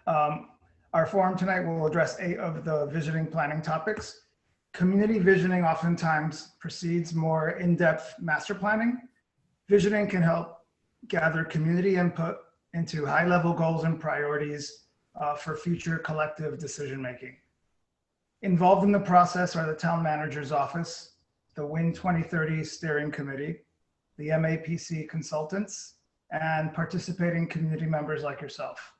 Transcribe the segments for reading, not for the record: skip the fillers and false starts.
Our forum tonight will address 8 of the visioning planning topics. Community visioning oftentimes precedes more in-depth master planning. Visioning can help gather community input into high-level goals and priorities for future collective decision-making. Involved in the process are the town manager's office, the WIN 2030 steering committee, the MAPC consultants, and participating community members like yourself.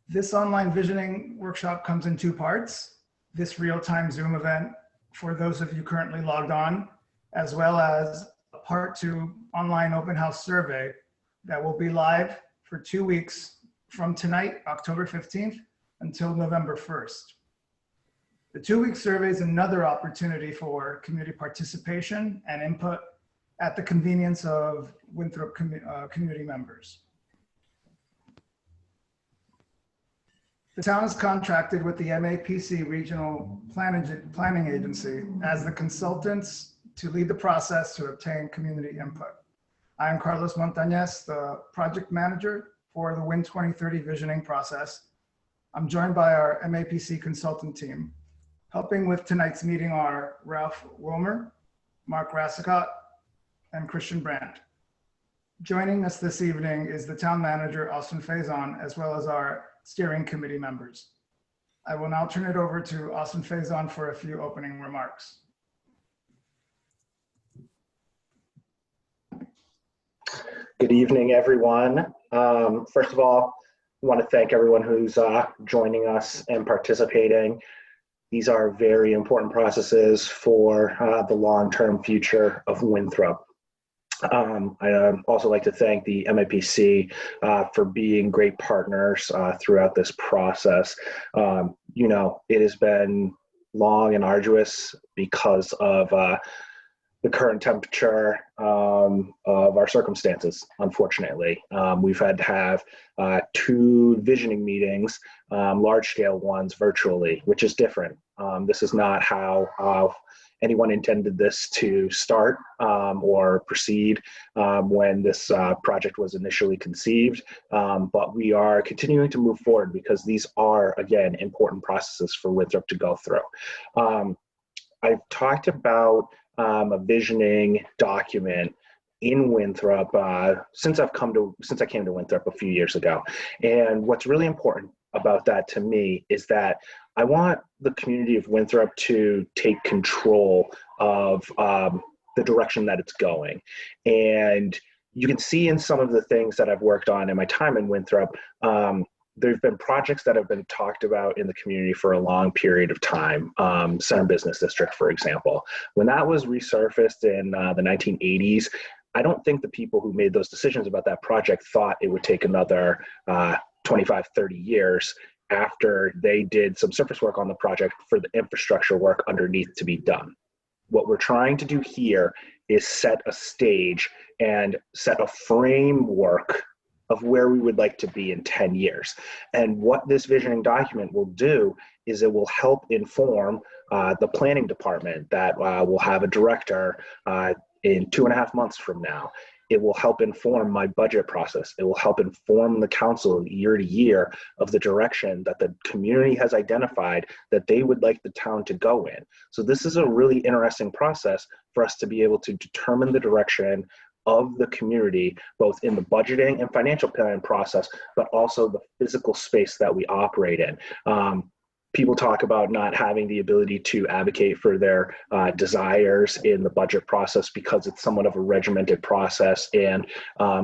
This online visioning workshop comes in 2 parts. This real-time Zoom event for those of you currently logged on, as well as a part 2 online open house survey that will be live for 2 weeks from tonight, October 15th, until November 1st. The 2-week survey is another opportunity for community participation and input at the convenience of Winthrop community members. The town is contracted with the MAPC Regional Planning Agency as the consultants to lead the process to obtain community input. I am Carlos Montañez, the project manager for the WIN 2030 visioning process. I'm joined by our MAPC consultant team. Helping with tonight's meeting are Ralph Wilmer, Mark Rassicott, and Christian Brandt. Joining us this evening is the town manager, Austin Faison, as well as our steering committee members. I will now turn it over to Austin Faison for a few opening remarks. Good evening, everyone. First of all, I want to thank everyone who's joining us and participating. These are very important processes for the long-term future of Winthrop. I'd also like to thank the MAPC for being great partners throughout this process. You know, it has been long and arduous because of the current temperature of our circumstances, unfortunately. We've had to have 2 visioning meetings, large-scale ones virtually, which is different. This is not how anyone intended this to start or proceed when this project was initially conceived, but we are continuing to move forward because these are, again, important processes for Winthrop to go through. I've talked about a visioning document in Winthrop since I came to Winthrop a few years ago. And what's really important about that to me is that I want the community of Winthrop to take control of the direction that it's going. And you can see in some of the things that I've worked on in my time in Winthrop, there's been projects that have been talked about in the community for a long period of time. Center Business District, for example. When that was resurfaced in the 1980s, I don't think the people who made those decisions about that project thought it would take another 25, 30 years after they did some surface work on the project for the infrastructure work underneath to be done. What we're trying to do here is set a stage and set a framework of where we would like to be in 10 years. And what this visioning document will do is it will help inform the planning department that will have a director in 2.5 months from now. It will help inform my budget process. It will help inform the council year to year of the direction that the community has identified that they would like the town to go in. So this is a really interesting process for us to be able to determine the direction of the community, both in the budgeting and financial planning process, but also the physical space that we operate in. People talk about not having the ability to advocate for their desires in the budget process because it's somewhat of a regimented process and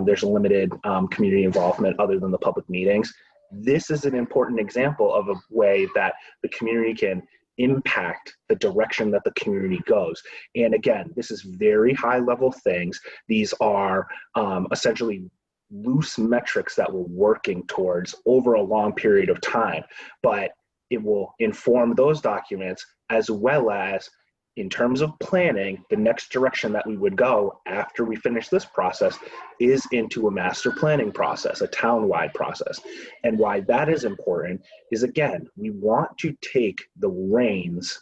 there's limited community involvement other than the public meetings. This is an important example of a way that the community can impact the direction that the community goes. And again, this is very high level things. These are essentially loose metrics that we're working towards over a long period of time, but it will inform those documents as well as, in terms of planning, the next direction that we would go after we finish this process is into a master planning process, a town-wide process. And why that is important is, again, we want to take the reins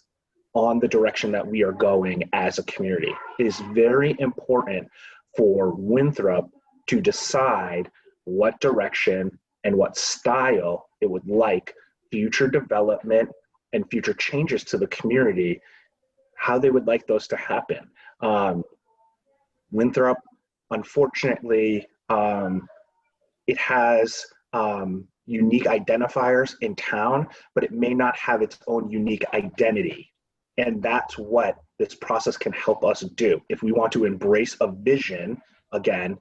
on the direction that we are going as a community. It is very important for Winthrop to decide what direction and what style it would like future development and future changes to the community, how they would like those to happen. Winthrop, unfortunately, it has unique identifiers in town, but it may not have its own unique identity. And that's what this process can help us do. If we want to embrace a vision, again,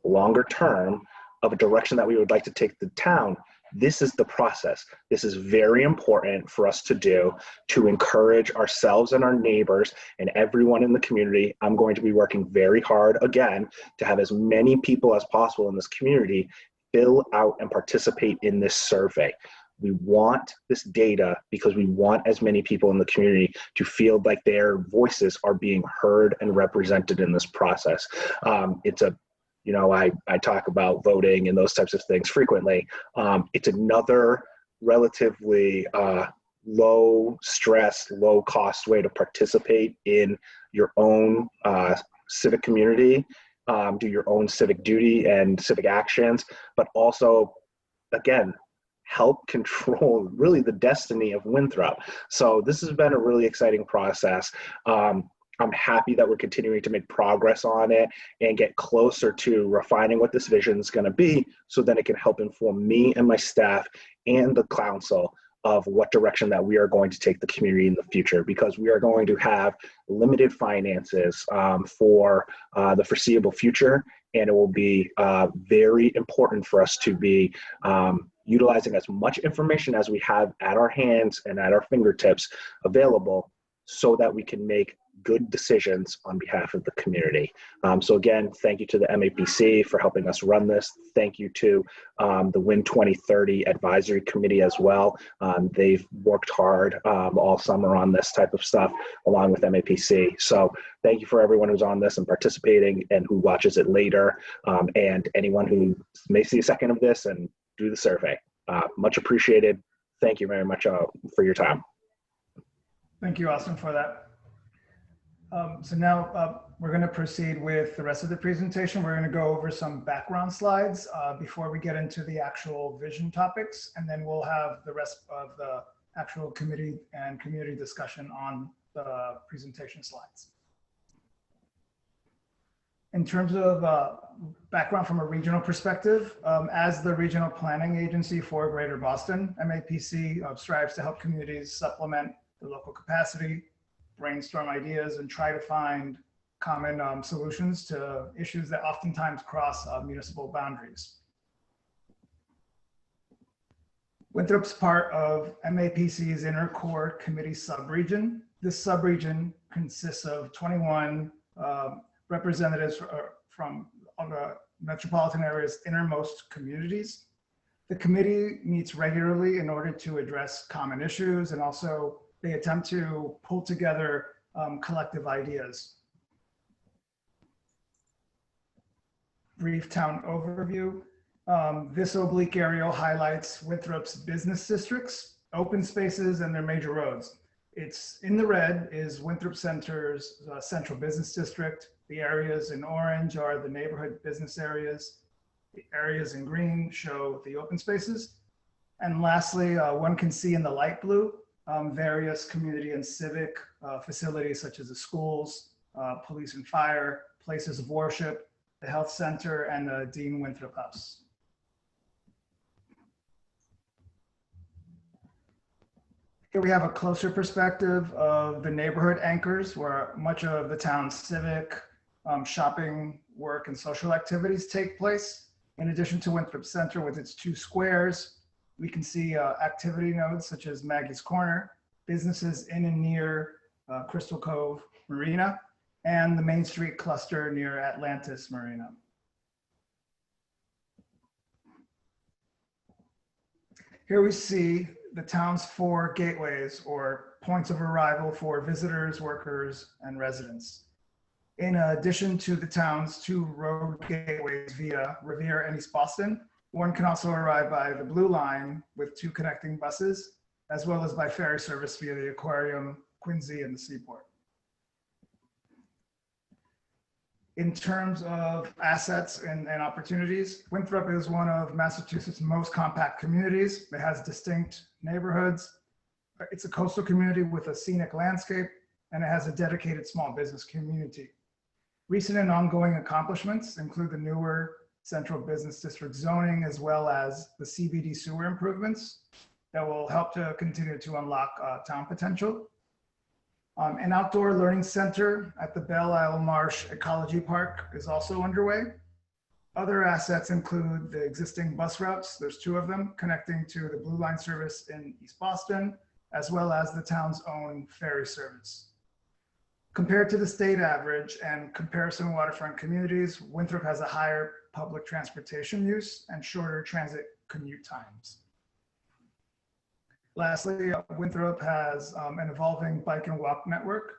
longer term, of a direction that we would like to take the town, this is the process. This is very important for us to do to encourage ourselves and our neighbors and everyone in the community. I'm going to be working very hard, again, to have as many people as possible in this community fill out and participate in this survey. We want this data because we want as many people in the community to feel like their voices are being heard and represented in this process. It's a, you know, I talk about voting and those types of things frequently. It's another relatively low stress, low cost way to participate in your own civic community, do your own civic duty and civic actions, but also, again, help control really the destiny of Winthrop. So this has been a really exciting process. I'm happy that we're continuing to make progress on it and get closer to refining what this vision is going to be, so then it can help inform me and my staff and the council of what direction that we are going to take the community in the future, because we are going to have limited finances for the foreseeable future, and it will be very important for us to be utilizing as much information as we have at our hands and at our fingertips available, so that we can make good decisions on behalf of the community. So again, thank you to the MAPC for helping us run this. Thank you to the WIN 2030 Advisory Committee as well. They've worked hard all summer on this type of stuff along with MAPC. So thank you for everyone who's on this and participating and who watches it later, and anyone who may see a second of this and do the survey. Much appreciated. Thank you very much for your time. Thank you, Austin, for that. So now we're going to proceed with the rest of the presentation. We're going to go over some background slides before we get into the actual vision topics, and then we'll have the rest of the actual committee and community discussion on the presentation slides. In terms of background from a regional perspective, as the regional planning agency for Greater Boston, MAPC strives to help communities supplement the local capacity, brainstorm ideas, and try to find common solutions to issues that oftentimes cross municipal boundaries. Winthrop's part of MAPC's Inner Core Committee subregion. This subregion consists of 21 representatives from the metropolitan area's innermost communities. The committee meets regularly in order to address common issues, and also they attempt to pull together collective ideas. Brief town overview. This oblique aerial highlights Winthrop's business districts, open spaces, and their major roads. It's in the red is Winthrop Center's central business district. The areas in orange are the neighborhood business areas. The areas in green show the open spaces. And lastly, one can see in the light blue various community and civic facilities such as the schools, police and fire, places of worship, the health center, and the Dean Winthrop House. Here we have a closer perspective of the neighborhood anchors, where much of the town's civic, shopping, work, and social activities take place. In addition to Winthrop Center with its 2 squares, we can see activity nodes such as Maggie's Corner, businesses in and near Crystal Cove Marina, and the Main Street cluster near Atlantis Marina. Here we see the town's 4 gateways, or points of arrival for visitors, workers, and residents. In addition to the town's 2 road gateways via Revere and East Boston, one can also arrive by the Blue Line with 2 connecting buses, as well as by ferry service via the Aquarium, Quincy, and the Seaport. In terms of assets and opportunities, Winthrop is one of Massachusetts' most compact communities. It has distinct neighborhoods. It's a coastal community with a scenic landscape, and it has a dedicated small business community. Recent and ongoing accomplishments include the newer central business district zoning, as well as the CBD sewer improvements that will help to continue to unlock town potential. An outdoor learning center at the Belle Isle Marsh Ecology Park is also underway. Other assets include the existing bus routes, there's 2 of them, connecting to the Blue Line service in East Boston, as well as the town's own ferry service. Compared to the state average and comparison waterfront communities, Winthrop has a higher public transportation use and shorter transit commute times. Lastly, Winthrop has an evolving bike and walk network.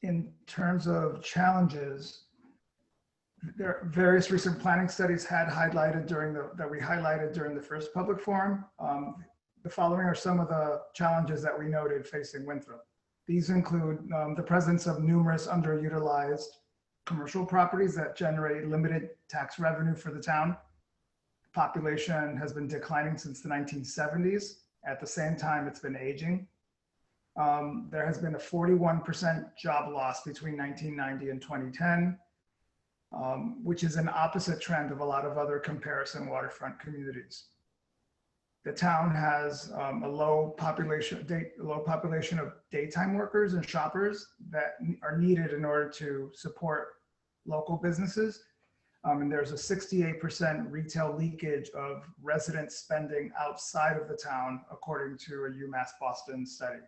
In terms of challenges, there are various recent planning studies that we highlighted during the first public forum. The following are some of the challenges that we noted facing Winthrop. These include the presence of numerous underutilized commercial properties that generate limited tax revenue for the town. Population has been declining since the 1970s. At the same time, it's been aging. There has been a 41% job loss between 1990 and 2010, which is an opposite trend of a lot of other comparison waterfront communities. The town has a low population of daytime workers and shoppers that are needed in order to support local businesses. And there's a 68% retail leakage of resident spending outside of the town, according to a UMass Boston study.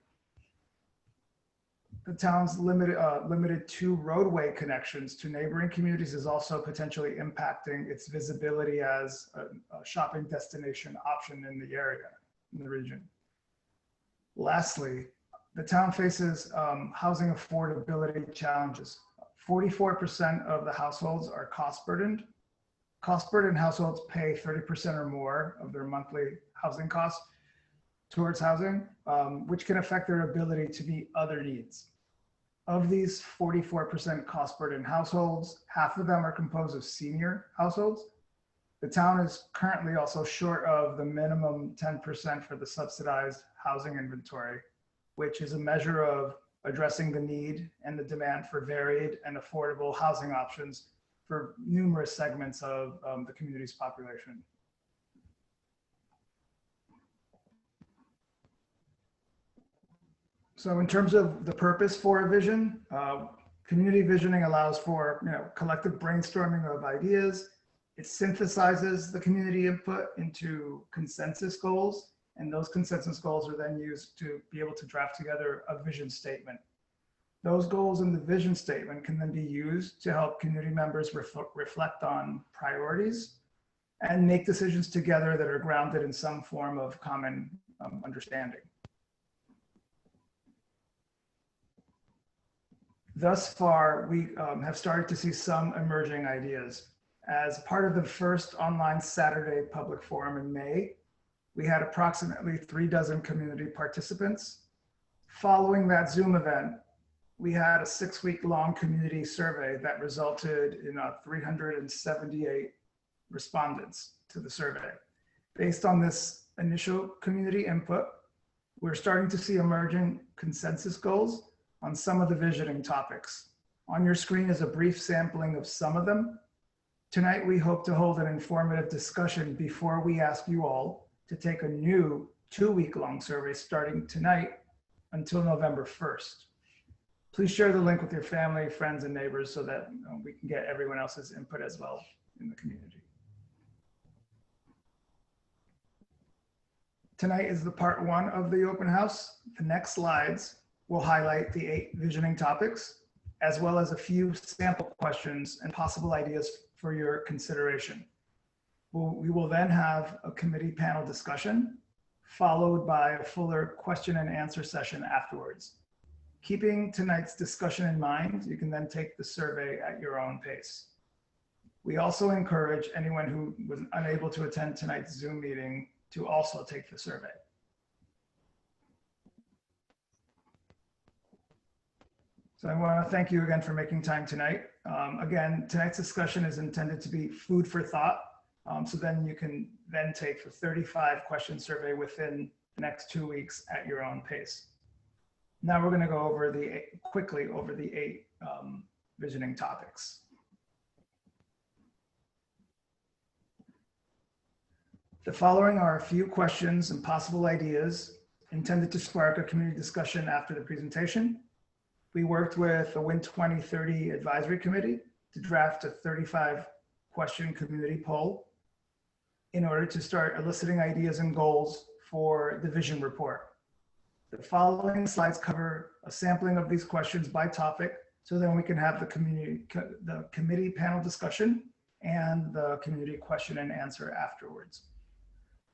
The town's limited 2 roadway connections to neighboring communities is also potentially impacting its visibility as a shopping destination option in the area, in the region. Lastly, the town faces housing affordability challenges. 44% of the households are cost burdened. Cost burdened households pay 30% or more of their monthly housing costs towards housing, which can affect their ability to meet other needs. Of these 44% cost burdened households, half of them are composed of senior households. The town is currently also short of the minimum 10% for the subsidized housing inventory, which is a measure of addressing the need and the demand for varied and affordable housing options for numerous segments of the community's population. So in terms of the purpose for a vision, community visioning allows for collective brainstorming of ideas. It synthesizes the community input into consensus goals, and those consensus goals are then used to be able to draft together a vision statement. Those goals in the vision statement can then be used to help community members reflect on priorities and make decisions together that are grounded in some form of common understanding. Thus far, we have started to see some emerging ideas. As part of the first online Saturday public forum in May, we had approximately 36 community participants. Following that Zoom event, we had a 6-week-long community survey that resulted in 378 respondents to the survey. Based on this initial community input, we're starting to see emerging consensus goals on some of the visioning topics. On your screen is a brief sampling of some of them. Tonight, we hope to hold an informative discussion before we ask you all to take a new 2-week-long survey starting tonight until November 1st. Please share the link with your family, friends, and neighbors so that we can get everyone else's input as well in the community. Tonight is the part 1 of the open house. The next slides will highlight the 8 visioning topics, as well as a few sample questions and possible ideas for your consideration. We will then have a committee panel discussion, followed by a fuller question and answer session afterwards. Keeping tonight's discussion in mind, you can then take the survey at your own pace. We also encourage anyone who was unable to attend tonight's Zoom meeting to also take the survey. So I want to thank you again for making time tonight. Again, tonight's discussion is intended to be food for thought. So then you can then take the 35 question survey within the next 2 weeks at your own pace. Now we're going to go over quickly over the 8 visioning topics. The following are a few questions and possible ideas intended to spark a community discussion after the presentation. We worked with the Win 2030 Advisory Committee to draft a 35 question community poll in order to start eliciting ideas and goals for the vision report. The following slides cover a sampling of these questions by topic, so then we can have the committee panel discussion and the community question and answer afterwards.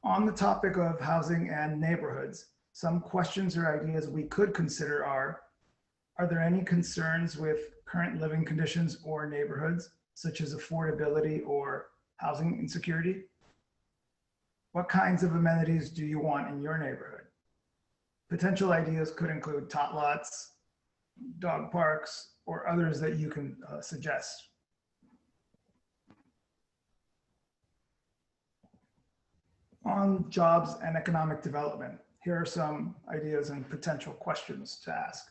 On the topic of housing and neighborhoods, some questions or ideas we could consider are there any concerns with current living conditions or neighborhoods, such as affordability or housing insecurity? What kinds of amenities do you want in your neighborhood? Potential ideas could include tot lots, dog parks, or others that you can suggest. On jobs and economic development, here are some ideas and potential questions to ask.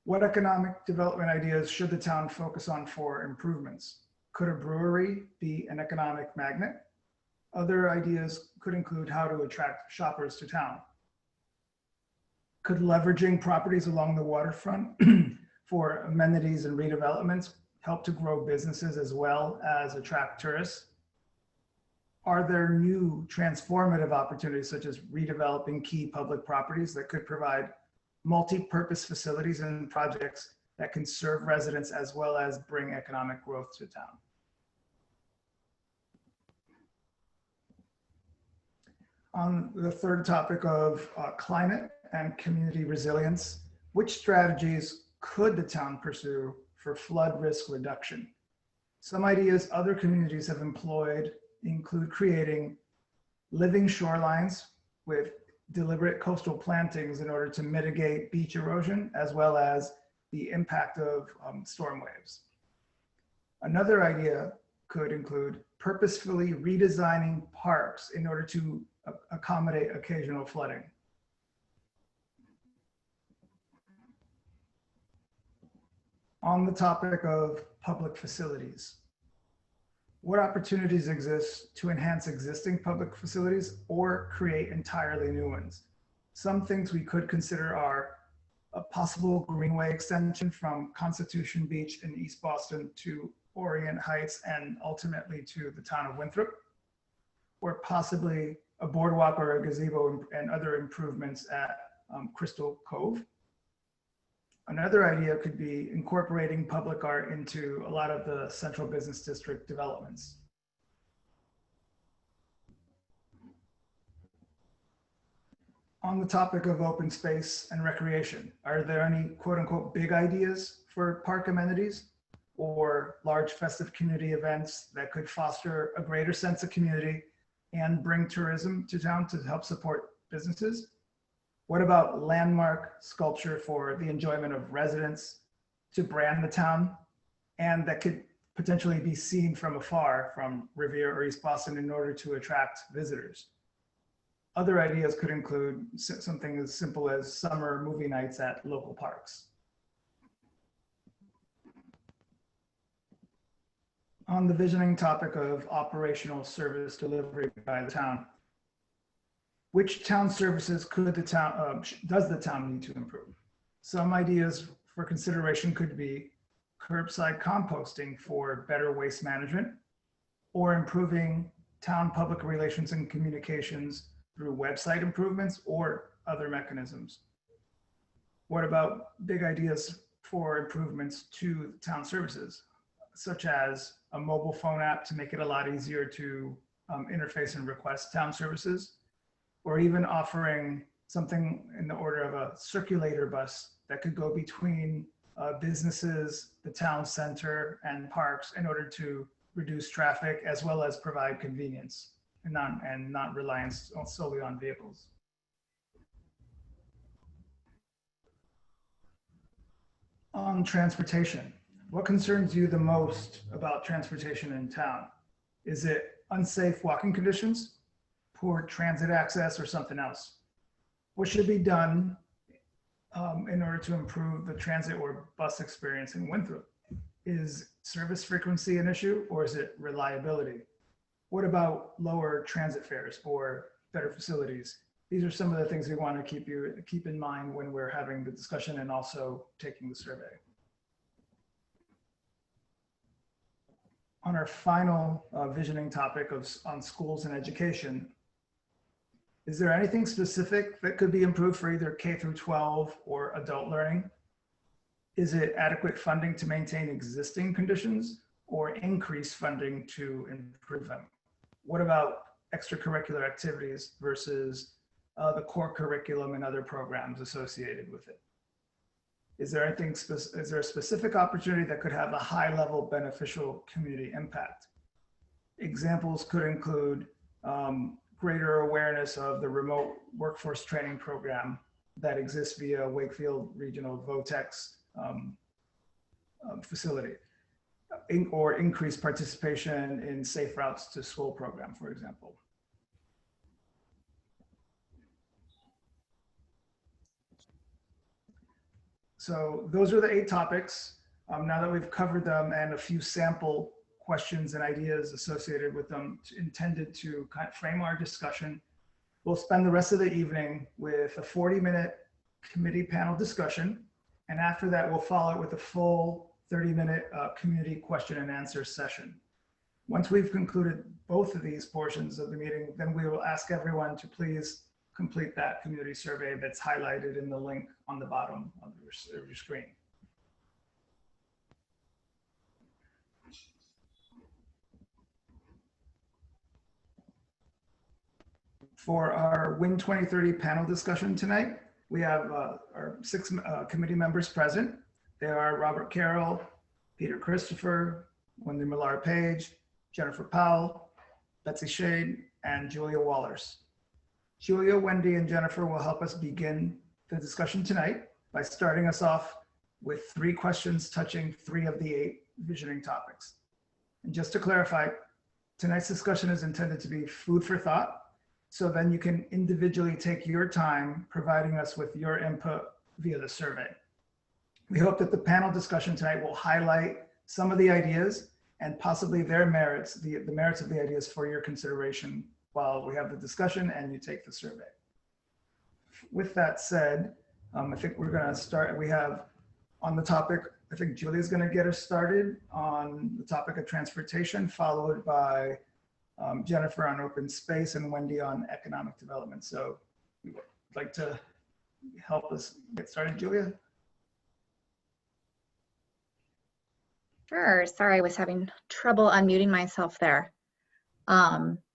What economic development ideas should the town focus on for improvements? Could a brewery be an economic magnet? Other ideas could include how to attract shoppers to town. Could leveraging properties along the waterfront for amenities and redevelopments help to grow businesses as well as attract tourists? Are there new transformative opportunities, such as redeveloping key public properties that could provide multi-purpose facilities and projects that can serve residents as well as bring economic growth to town? On the third topic of climate and community resilience, which strategies could the town pursue for flood risk reduction? Some ideas other communities have employed include creating living shorelines with deliberate coastal plantings in order to mitigate beach erosion, as well as the impact of storm waves. Another idea could include purposefully redesigning parks in order to accommodate occasional flooding. On the topic of public facilities, what opportunities exist to enhance existing public facilities or create entirely new ones? Some things we could consider are a possible greenway extension from Constitution Beach in East Boston to Orient Heights and ultimately to the town of Winthrop, or possibly a boardwalk or a gazebo and other improvements at Crystal Cove. Another idea could be incorporating public art into a lot of the central business district developments. On the topic of open space and recreation, are there any quote unquote big ideas for park amenities or large festive community events that could foster a greater sense of community and bring tourism to town to help support businesses? What about landmark sculpture for the enjoyment of residents to brand the town, and that could potentially be seen from afar from Revere or East Boston in order to attract visitors? Other ideas could include something as simple as summer movie nights at local parks. On the visioning topic of operational service delivery by the town, which town services could the town, does the town need to improve? Some ideas for consideration could be curbside composting for better waste management, or improving town public relations and communications through website improvements or other mechanisms. What about big ideas for improvements to town services, such as a mobile phone app to make it a lot easier to interface and request town services, or even offering something in the order of a circulator bus that could go between businesses, the town center, and parks in order to reduce traffic as well as provide convenience and not reliance solely on vehicles. On transportation, what concerns you the most about transportation in town? Is it unsafe walking conditions, poor transit access, or something else? What should be done in order to improve the transit or bus experience in Winthrop? Is service frequency an issue, or is it reliability? What about lower transit fares or better facilities? These are some of the things we want to keep in mind when we're having the discussion and also taking the survey. On our final visioning topic on schools and education, is there anything specific that could be improved for either K through 12 or adult learning? Is it adequate funding to maintain existing conditions or increase funding to improve them? What about extracurricular activities versus the core curriculum and other programs associated with it? Is there a specific opportunity that could have a high level beneficial community impact? Examples could include greater awareness of the remote workforce training program that exists via Wakefield Regional VOTEX facility, or increased participation in Safe Routes to School program, for example. So those are the 8 topics. Now that we've covered them and a few sample questions and ideas associated with them intended to kind of frame our discussion, we'll spend the rest of the evening with a 40-minute committee panel discussion. And after that, we'll follow it with a full 30-minute community question and answer session. Once we've concluded both of these portions of the meeting, then we will ask everyone to please complete that community survey that's highlighted in the link on the bottom of your screen. For our WIN 2030 panel discussion tonight, we have our 6 committee members present. They are Robert Carroll, Peter Christopher, Wendy Millar-Page, Jennifer Powell, Betsy Shade, and Julia Wallers. Julia, Wendy, and Jennifer will help us begin the discussion tonight by starting us off with 3 questions touching 3 of the 8 visioning topics. And just to clarify, tonight's discussion is intended to be food for thought, so then you can individually take your time providing us with your input via the survey. We hope that the panel discussion tonight will highlight some of the ideas and possibly their merits, the merits of the ideas for your consideration while we have the discussion and you take the survey. With that said, I think we're going to start. We have on the topic, I think Julia's going to get us started on the topic of transportation, followed by Jennifer on open space and Wendy on economic development. So we would like to help us get started, Julia. Sure. Sorry, I was having trouble unmuting myself there.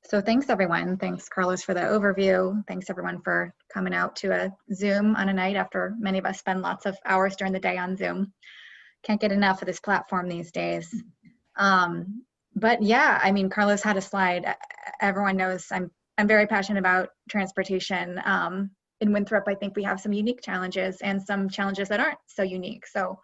So thanks everyone. Thanks Carlos for the overview. Thanks everyone for coming out to a Zoom on a night after many of us spend lots of hours during the day on Zoom. Can't get enough of this platform these days. But yeah, I mean, Carlos had a slide. Everyone knows I'm very passionate about transportation. In Winthrop, I think we have some unique challenges and some challenges that aren't so unique. So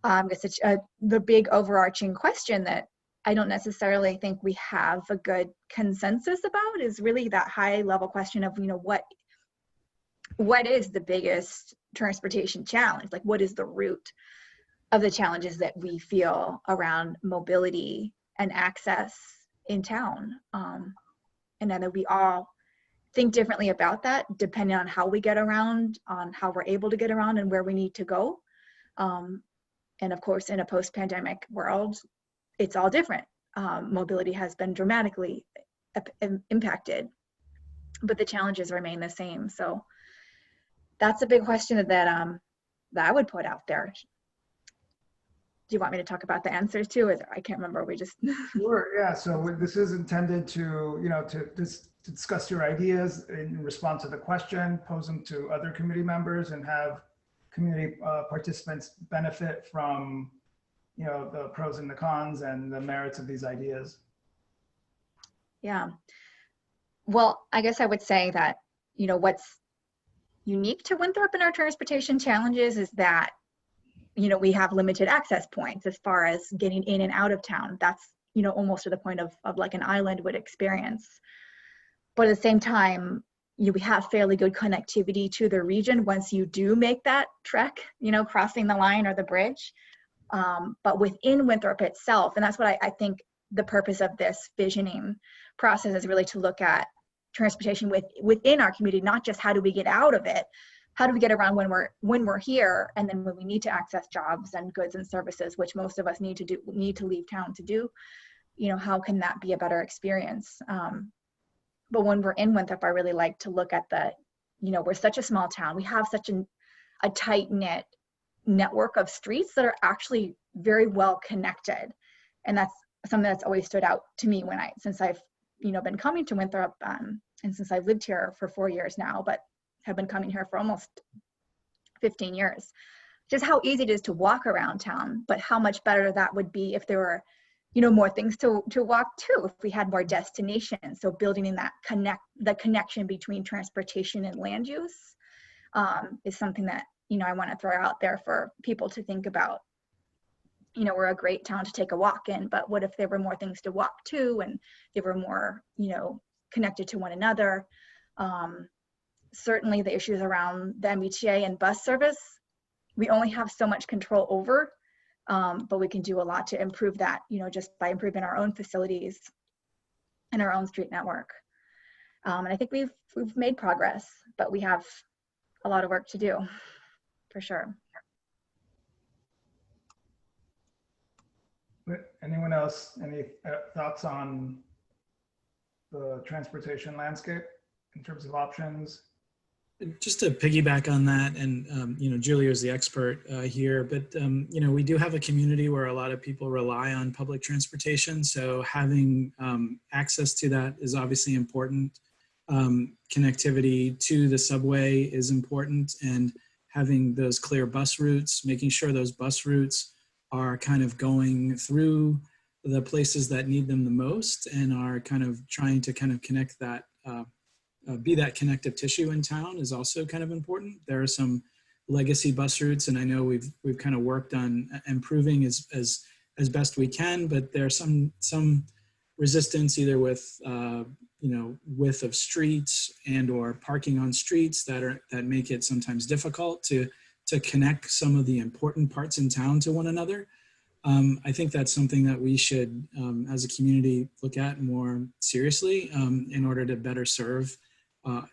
I guess it's the big overarching question that I don't necessarily think we have a good consensus about is really that high level question of, you know, what is the biggest transportation challenge? Like, what is the root of the challenges that we feel around mobility and access in town? And then that we all think differently about that depending on how we get around, on how we're able to get around and where we need to go. And of course, in a post-pandemic world, it's all different. Mobility has been dramatically impacted, but the challenges remain the same. So that's a big question that, that I would put out there. Do you want me to talk about the answers too? I can't remember, we just. Sure, yeah, so this is intended to, you know, to discuss your ideas in response to the question, pose them to other committee members and have community participants benefit from, you know, the pros and the cons and the merits of these ideas. Yeah, well, I guess I would say that, you know, what's unique to Winthrop in our transportation challenges is that we have limited access points as far as getting in and out of town. That's, almost to the point of like an island would experience. But at the same time, we have fairly good connectivity to the region once you do make that trek, crossing the line or the bridge. But within Winthrop itself, and that's what I think the purpose of this visioning process is, really to look at transportation within our community, not just how do we get out of it, how do we get around when we're here, and then when we need to access jobs and goods and services, which most of us need to leave town to do, how can that be a better experience? But when we're in Winthrop, I really like to look at we're such a small town. We have such a tight-knit network of streets that are actually very well connected. And that's something that's always stood out to me since I've, been coming to Winthrop, and since I've lived here for 4 years now, but have been coming here for almost 15 years. Just how easy it is to walk around town, but how much better that would be if there were, more things to walk to, if we had more destinations. So building in the connection between transportation and land use is something that, I want to throw out there for people to think about. We're a great town to take a walk in, but what if there were more things to walk to, and they were more, connected to one another? Certainly the issues around the MBTA and bus service, we only have so much control over, but we can do a lot to improve that, just by improving our own facilities and our own street network. And I think we've made progress, but we have a lot of work to do, for sure. Anyone else, any thoughts on the transportation landscape in terms of options? Just to piggyback on that, and Julia is the expert here, but we do have a community where a lot of people rely on public transportation, so having access to that is obviously important. Connectivity to the subway is important, and having those clear bus routes, making sure those bus routes are kind of going through the places that need them the most, and are kind of trying to kind of connect that, be that connective tissue in town, is also kind of important. There are some legacy bus routes, and I know we've kind of worked on improving as best we can, but there's some resistance, either with width of streets and or parking on streets that make it sometimes difficult to connect some of the important parts in town to one another. I think that's something that we should, as a community, look at more seriously in order to better serve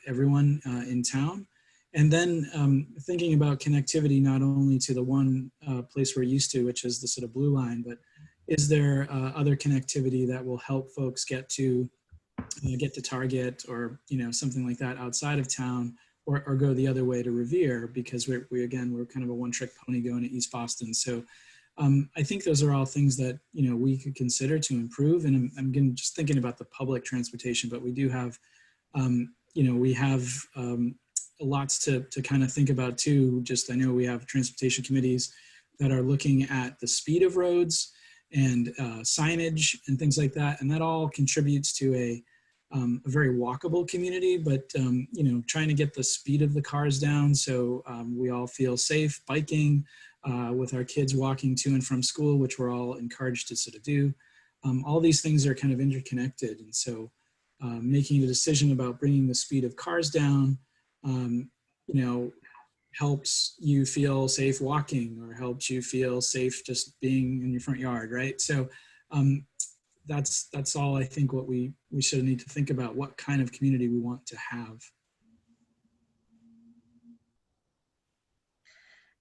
everyone in town. And then thinking about connectivity, not only to the one place we're used to, which is the sort of blue line, but is there other connectivity that will help folks get to Target, or something like that outside of town, or go the other way to Revere, because we're kind of a one-trick pony going to East Boston. So I think those are all things that we could consider to improve. And I'm again just thinking about the public transportation, but we do have we have lots to kind of think about too. Just, I know we have transportation committees that are looking at the speed of roads and signage and things like that, and that all contributes to a very walkable community, but trying to get the speed of the cars down so we all feel safe biking, with our kids walking to and from school, which we're all encouraged to sort of do. All these things are kind of interconnected, and so making a decision about bringing the speed of cars down helps you feel safe walking, or helps you feel safe just being in your front yard, right? So that's all I think what we should need to think about, what kind of community we want to have.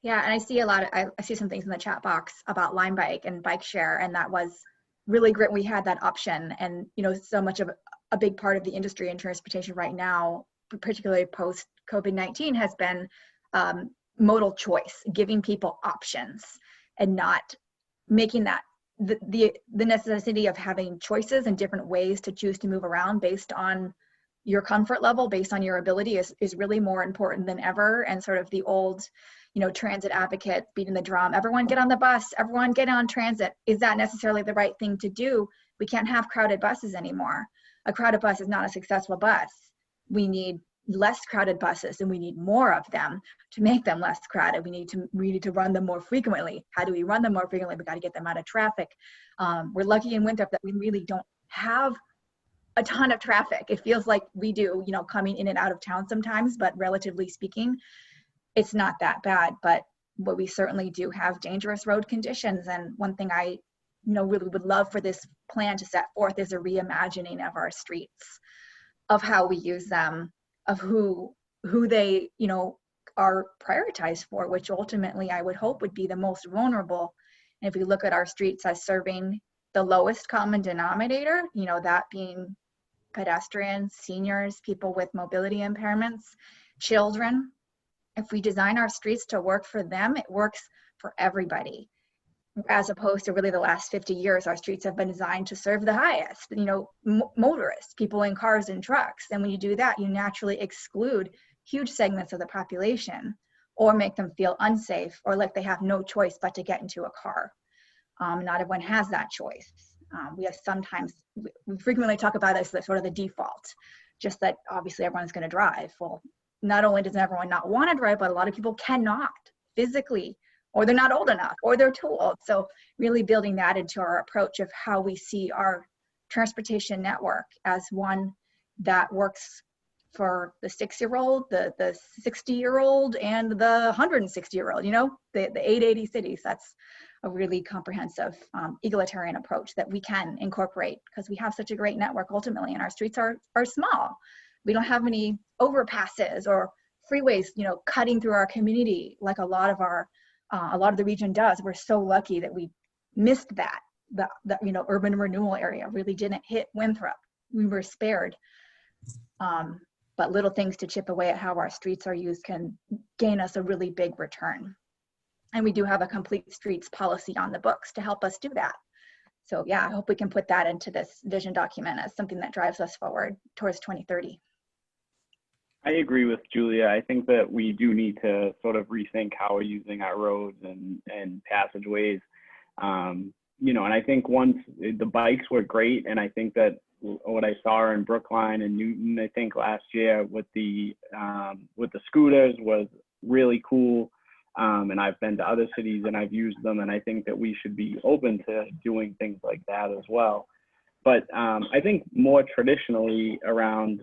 Yeah, and I see I see some things in the chat box about Lime Bike and bike share, and that was really great. We had that option, and so much of a big part of the industry and transportation right now, particularly post COVID-19, has been modal choice, giving people options, and not making that the necessity of having choices and different ways to choose to move around based on your comfort level, based on your ability, is really more important than ever. And sort of the old transit advocate beating the drum, everyone get on the bus, everyone get on transit. Is that necessarily the right thing to do? We can't have crowded buses anymore. A crowded bus is not a successful bus. We need less crowded buses, and we need more of them to make them less crowded. We need to run them more frequently. How do we run them more frequently? We got to get them out of traffic. We're lucky in Winthrop that we really don't have a ton of traffic. It feels like we do, you know, coming in and out of town sometimes, but relatively speaking, it's not that bad. But we certainly do have dangerous road conditions. And one thing I, you know, really would love for this plan to set forth is a reimagining of our streets, of how we use them, of who they, you know, are prioritized for, which ultimately I would hope would be the most vulnerable. And if we look at our streets as serving the lowest common denominator, you know, that being pedestrians, seniors, people with mobility impairments, children, if we design our streets to work for them, it works for everybody. As opposed to really the last 50 years, our streets have been designed to serve the highest, you know, motorists, people in cars and trucks. And when you do that, you naturally exclude huge segments of the population, or make them feel unsafe, or like they have no choice but to get into a car. Not everyone has that choice. We frequently talk about this as sort of the default, just that obviously everyone's going to drive. Well, not only does everyone not want to drive, but a lot of people cannot physically, or they're not old enough, or they're too old. So really building that into our approach of how we see our transportation network as one that works for the 6-year-old, the 60-year-old, and the 160-year-old, you know, the 880 cities. That's a really comprehensive egalitarian approach that we can incorporate, because we have such a great network ultimately, and our streets are small. We don't have many overpasses or freeways, you know, cutting through our community like a lot of the region does. We're so lucky that we missed that. The you know, urban renewal area really didn't hit Winthrop. We were spared. But little things to chip away at how our streets are used can gain us a really big return. And we do have a complete streets policy on the books to help us do that. So yeah, I hope we can put that into this vision document as something that drives us forward towards 2030. I agree with Julia. I think that we do need to sort of rethink how we're using our roads and passageways. You know, and I think once the bikes were great, and I think that what I saw in Brookline and Newton, I think last year with the scooters was really cool. And I've been to other cities and I've used them, and I think that we should be open to doing things like that as well. But I think more traditionally around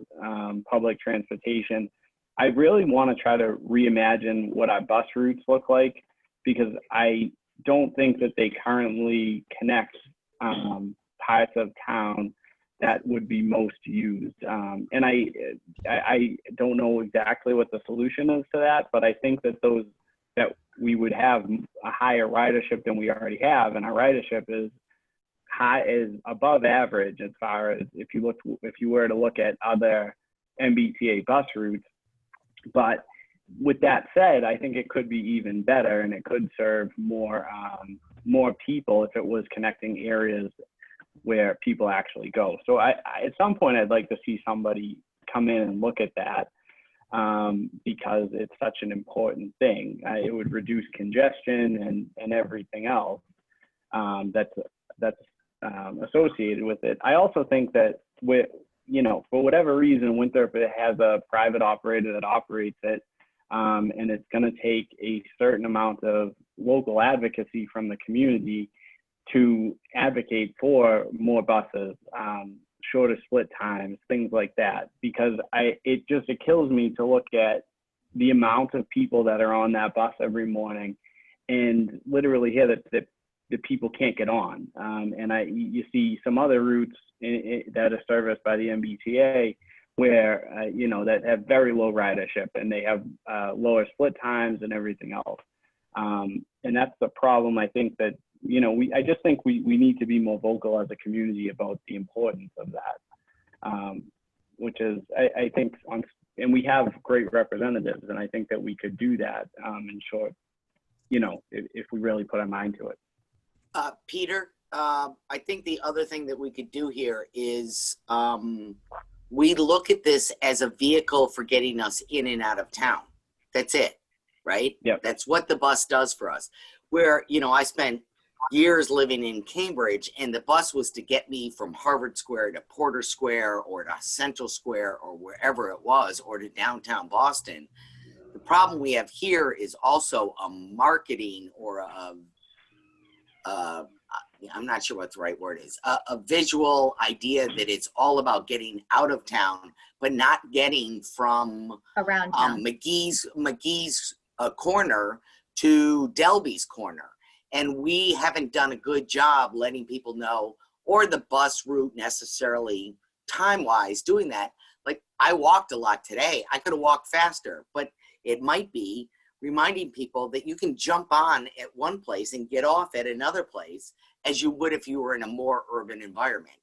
public transportation, I really want to try to reimagine what our bus routes look like, because I don't think that they currently connect parts of town that would be most used. And I don't know exactly what the solution is to that, but I think that that we would have a higher ridership than we already have, and our ridership is above average as far as if you were to look at other MBTA bus routes. But with that said, I think it could be even better, and it could serve more people if it was connecting areas where people actually go. So at some point, I'd like to see somebody come in and look at that, because it's such an important thing. It would reduce congestion and everything else that's associated with it. I also think that for whatever reason, Winthrop has a private operator that operates it, and it's going to take a certain amount of local advocacy from the community to advocate for more buses, shorter split times, things like that, because it kills me to look at the amount of people that are on that bus every morning and literally hear that the people can't get on. And you see some other routes that are serviced by the MBTA where, that have very low ridership, and they have lower split times and everything else. And that's the problem. I think that, I just think we need to be more vocal as a community about the importance of that, which is, I think, and we have great representatives, and I think that we could do that in short, if we really put our mind to it. Peter, I think the other thing that we could do here is we look at this as a vehicle for getting us in and out of town. That's it, right? Yep. That's what the bus does for us. Where, I spent years living in Cambridge, and the bus was to get me from Harvard Square to Porter Square or to Central Square or wherever it was, or to downtown Boston. The problem we have here is also a marketing or I'm not sure what the right word is, a visual idea that it's all about getting out of town, but not getting from Around town. McGee's corner to Delby's corner. And we haven't done a good job letting people know, or the bus route necessarily time-wise doing that. Like, I walked a lot today. I could have walked faster, but it might be reminding people that you can jump on at one place and get off at another place as you would if you were in a more urban environment.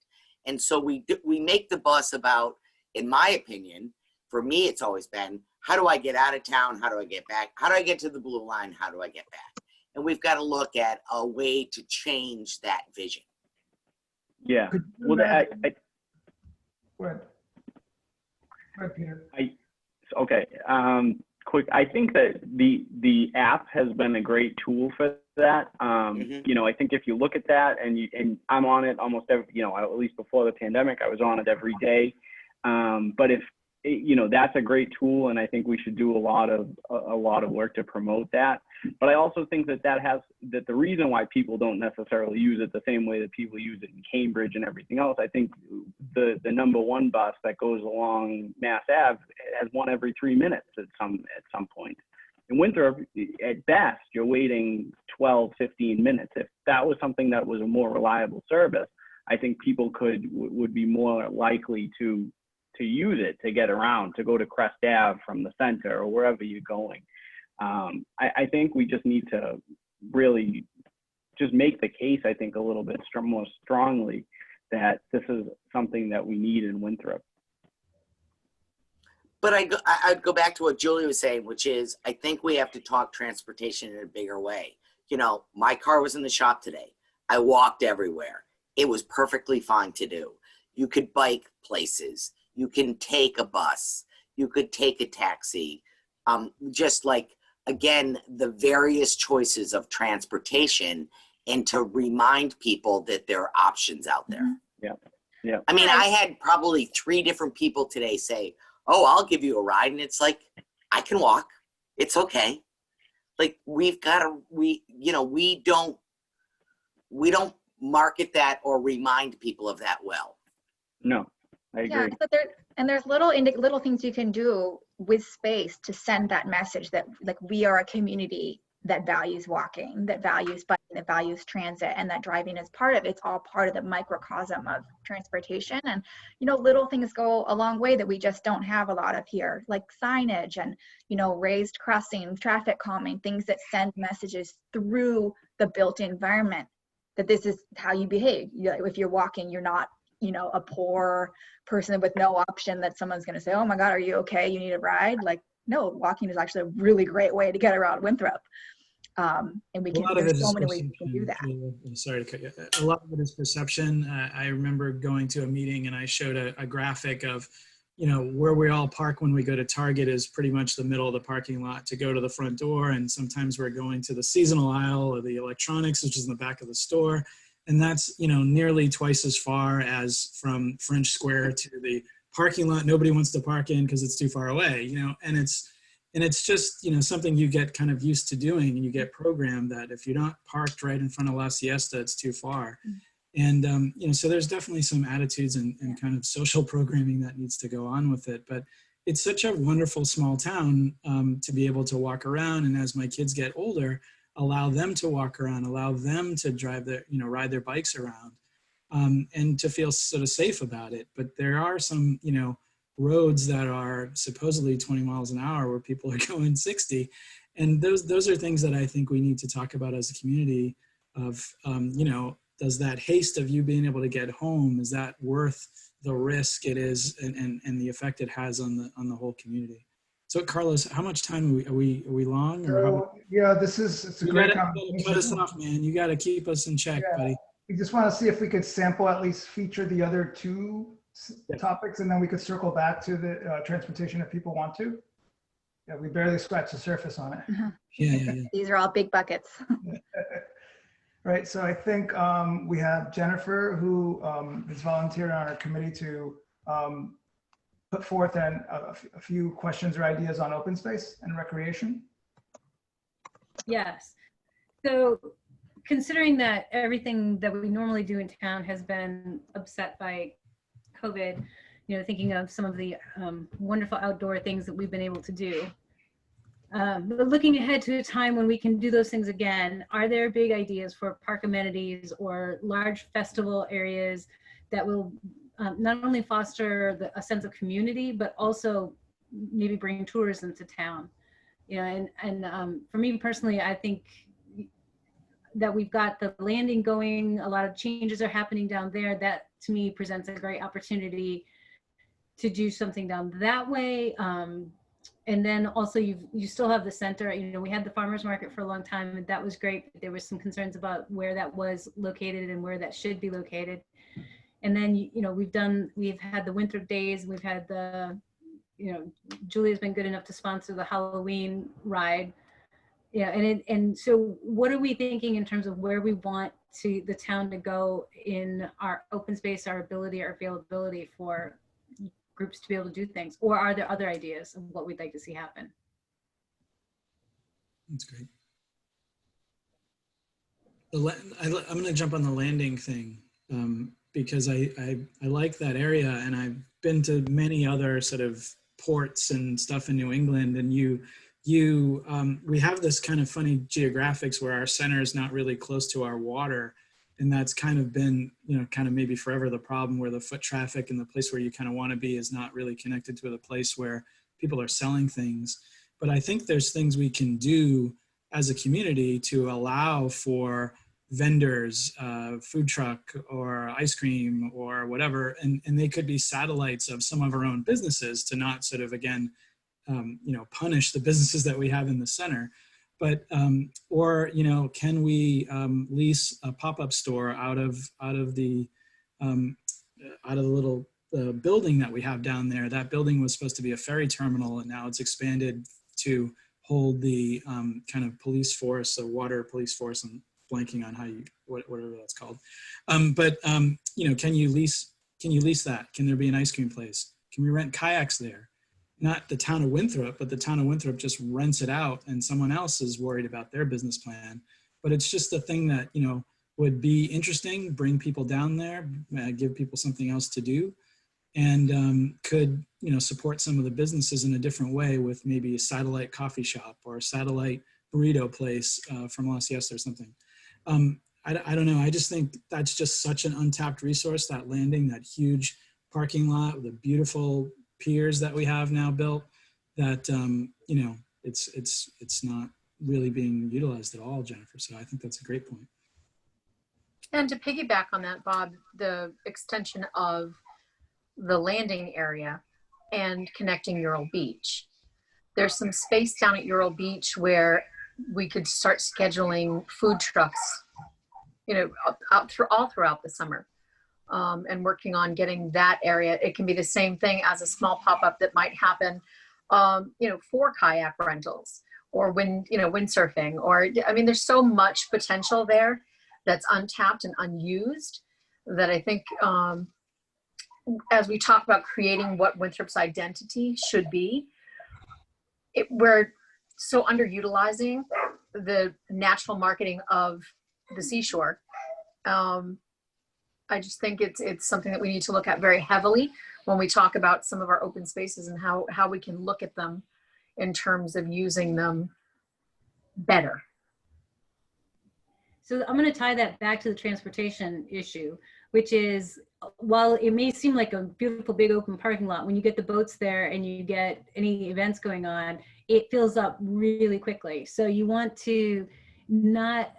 And so we make the bus about, in my opinion, for me, it's always been, how do I get out of town? How do I get back? How do I get to the blue line? How do I get back? And we've got to look at a way to change that vision. Yeah. Could you Well, Go ahead. Go ahead, Peter. Okay. Quick. I think that the app has been a great tool for that. You know, I think if you look at that, and I'm on it almost every, you know, at least before the pandemic, I was on it every day. But if you know, that's a great tool, and I think we should do a lot of work to promote that. But I also think that the reason why people don't necessarily use it the same way that people use it in Cambridge and everything else, I think the number one bus that goes along Mass Ave has one every 3 minutes at some point. In Winthrop, at best, you're waiting 12, 15 minutes. If that was something that was a more reliable service, I think people would be more likely to use it to get around, to go to Crest Ave from the center or wherever you're going. I think we just need to really just make the case, I think, a little bit more strongly that this is something that we need in Winthrop. But I'd go back to what Julie was saying, which is, I think we have to talk transportation in a bigger way. You know, my car was in the shop today. I walked everywhere. It was perfectly fine to do. You could bike places. You can take a bus. You could take a taxi. Just like, again, the various choices of transportation, and to remind people that there are options out there. Yeah. Yeah. I mean, I had probably 3 different people today say, oh, I'll give you a ride. And it's like, I can walk. It's okay. Like, we don't market that or remind people of that well. No, I agree. Yeah, but there's little things you can do with space to send that message that, like, we are a community that values walking, that values biking, that values transit, and that driving is part of it. It's all part of the microcosm of transportation. And, you know, little things go a long way that we just don't have a lot of here, like signage and, you know, raised crossing, traffic calming, things that send messages through the built environment that this is how you behave. You know, if you're walking, you're not, you know, a poor person with no option that someone's going to say, oh my God, are you okay? You need a ride? Like, no, walking is actually a really great way to get around Winthrop. And we can, there's so many ways we can do that. Sorry to cut you. A lot of it is perception. I remember going to a meeting and I showed a graphic of, you know, where we all park when we go to Target is pretty much the middle of the parking lot to go to the front door. And sometimes we're going to the seasonal aisle or the electronics, which is in the back of the store. And that's, you know, nearly twice as far as from French Square to the parking lot nobody wants to park in because it's too far away, you know. And it's just, you know, something you get kind of used to doing, and you get programmed that if you're not parked right in front of La Siesta, it's too far. And, you know, so there's definitely some attitudes and kind of social programming that needs to go on with it. But it's such a wonderful small town to be able to walk around. And as my kids get older, allow them to walk around, allow them to drive their, you know, ride their bikes around, and to feel sort of safe about it. But there are some, you know, roads that are supposedly 20 miles an hour where people are going 60. And those are things that I think we need to talk about as a community of, you know, does that haste of you being able to get home, is that worth the risk it is and the effect it has on the whole community? So Carlos, how much time are we long? Or So, yeah, it's a great conversation. Cut us off, man. You got to keep us in check, buddy. We just want to see if we could sample, at least feature the other 2 topics, and then we could circle back to the transportation if people want to. Yeah, we barely scratched the surface on it. Yeah. These are all big buckets. Right, so I think we have Jennifer, who is volunteering on our committee to put forth a few questions or ideas on open space and recreation. Yes. So considering that everything that we normally do in town has been upset by COVID, you know, thinking of some of the wonderful outdoor things that we've been able to do. But looking ahead to a time when we can do those things again, are there big ideas for park amenities or large festival areas that will not only foster a sense of community, but also maybe bring tourism to town? You know, and for me personally, I think that we've got the landing going, a lot of changes are happening down there. That to me presents a great opportunity to do something down that way. And then also you still have the center. You know, we had the farmers market for a long time, and that was great. There was some concerns about where that was located and where that should be located. And then, you know, we've had the Winthrop days, we've had you know, Julia's been good enough to sponsor the Halloween ride. Yeah, and so what are we thinking in terms of where we want the town to go in our open space, our ability, our availability for groups to be able to do things? Or are there other ideas of what we'd like to see happen? That's great. I'm going to jump on the landing thing because I like that area, and I've been to many other sort of ports and stuff in New England, and we have this kind of funny geographics where our center is not really close to our water. And that's kind of been, you know, kind of maybe forever the problem, where the foot traffic and the place where you kind of want to be is not really connected to the place where people are selling things. But I think there's things we can do as a community to allow for vendors, food truck or ice cream or whatever. And they could be satellites of some of our own businesses to not sort of, again, you know, punish the businesses that we have in the center. But, or, you know, can we lease a pop-up store out of the little building that we have down there? That building was supposed to be a ferry terminal, and now it's expanded to hold the kind of police force, the water police force. I'm blanking on whatever that's called. You know, can you lease that? Can there be an ice cream place? Can we rent kayaks there? Not the town of Winthrop, but the town of Winthrop just rents it out, and someone else is worried about their business plan. But it's just a thing that, you know, would be interesting, bring people down there, give people something else to do, and could, you know, support some of the businesses in a different way with maybe a satellite coffee shop or a satellite burrito place from La Siesta or something. I don't know. I just think that's just such an untapped resource, that landing, that huge parking lot with the beautiful piers that we have now built, that you know, it's not really being utilized at all, Jennifer. So I think that's a great point. And to piggyback on that, Bob, the extension of the landing area and connecting Ural Beach. There's some space down at Ural Beach where we could start scheduling food trucks, you know, all throughout the summer. And working on getting that area. It can be the same thing as a small pop-up that might happen, you know, for kayak rentals or windsurfing, or, I mean, there's so much potential there that's untapped and unused that I think as we talk about creating what Winthrop's identity should be, we're so underutilizing the natural marketing of the seashore. I just think it's something that we need to look at very heavily when we talk about some of our open spaces and how we can look at them in terms of using them better. So I'm going to tie that back to the transportation issue, which is, while it may seem like a beautiful big open parking lot, when you get the boats there and you get any events going on, it fills up really quickly. So you want to not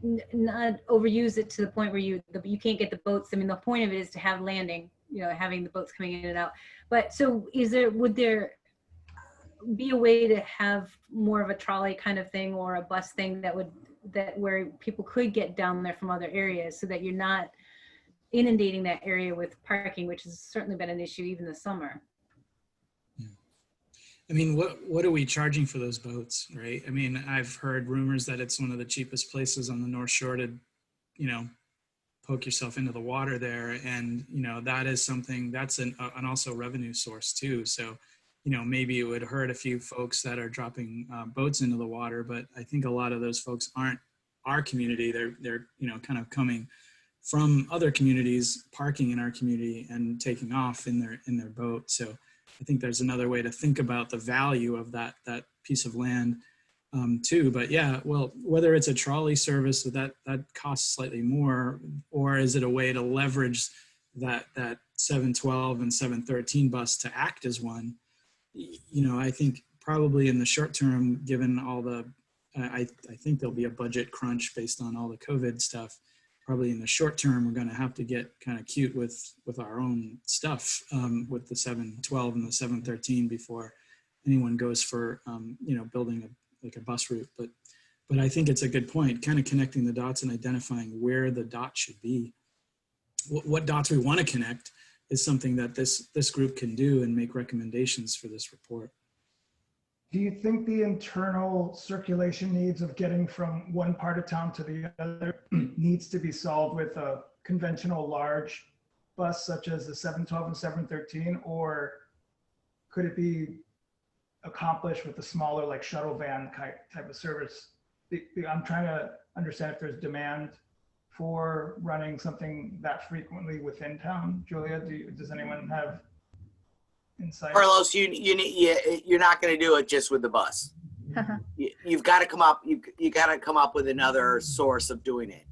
overuse it to the point where you can't get the boats. I mean, the point of it is to have landing, you know, having the boats coming in and out. But so would there be a way to have more of a trolley kind of thing or a bus thing where people could get down there from other areas, so that you're not inundating that area with parking, which has certainly been an issue even this summer? Yeah. I mean, what are we charging for those boats, right? I mean, I've heard rumors that it's one of the cheapest places on the North Shore to, you know, poke yourself into the water there. And, you know, that is something that's an also revenue source too. So, you know, maybe it would hurt a few folks that are dropping boats into the water, but I think a lot of those folks aren't our community. They're, you know, kind of coming from other communities, parking in our community and taking off in their boat. So I think there's another way to think about the value of that piece of land too. But yeah, well, whether it's a trolley service that costs slightly more, or is it a way to leverage that 712 and 713 bus to act as one? You know, I think probably in the short term, given all the, I think there'll be a budget crunch based on all the COVID stuff. Probably in the short term, we're going to have to get kind of cute with our own stuff with the 712 and the 713 before anyone goes for you know, building a bus route. But I think it's a good point, kind of connecting the dots and identifying where the dots should be. What dots we want to connect is something that this group can do and make recommendations for this report. Do you think the internal circulation needs of getting from one part of town to the other needs to be solved with a conventional large bus such as the 712 and 713, or could it be accomplished with a smaller, like shuttle van type of service? I'm trying to understand if there's demand for running something that frequently within town. Julia, does anyone have insight? Carlos, you're not going to do it just with the bus. You've got to come up. You got to come up with another source of doing it.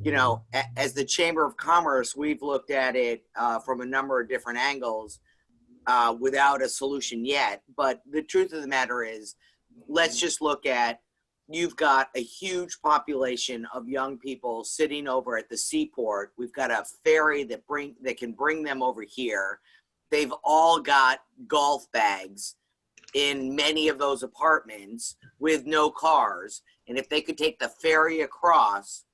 You know, as the Chamber of Commerce, we've looked at it from a number of different angles without a solution yet. But the truth of the matter is, let's just look at, you've got a huge population of young people sitting over at the seaport. We've got a ferry that can bring them over here. They've all got golf bags in many of those apartments with no cars. And if they could take the ferry across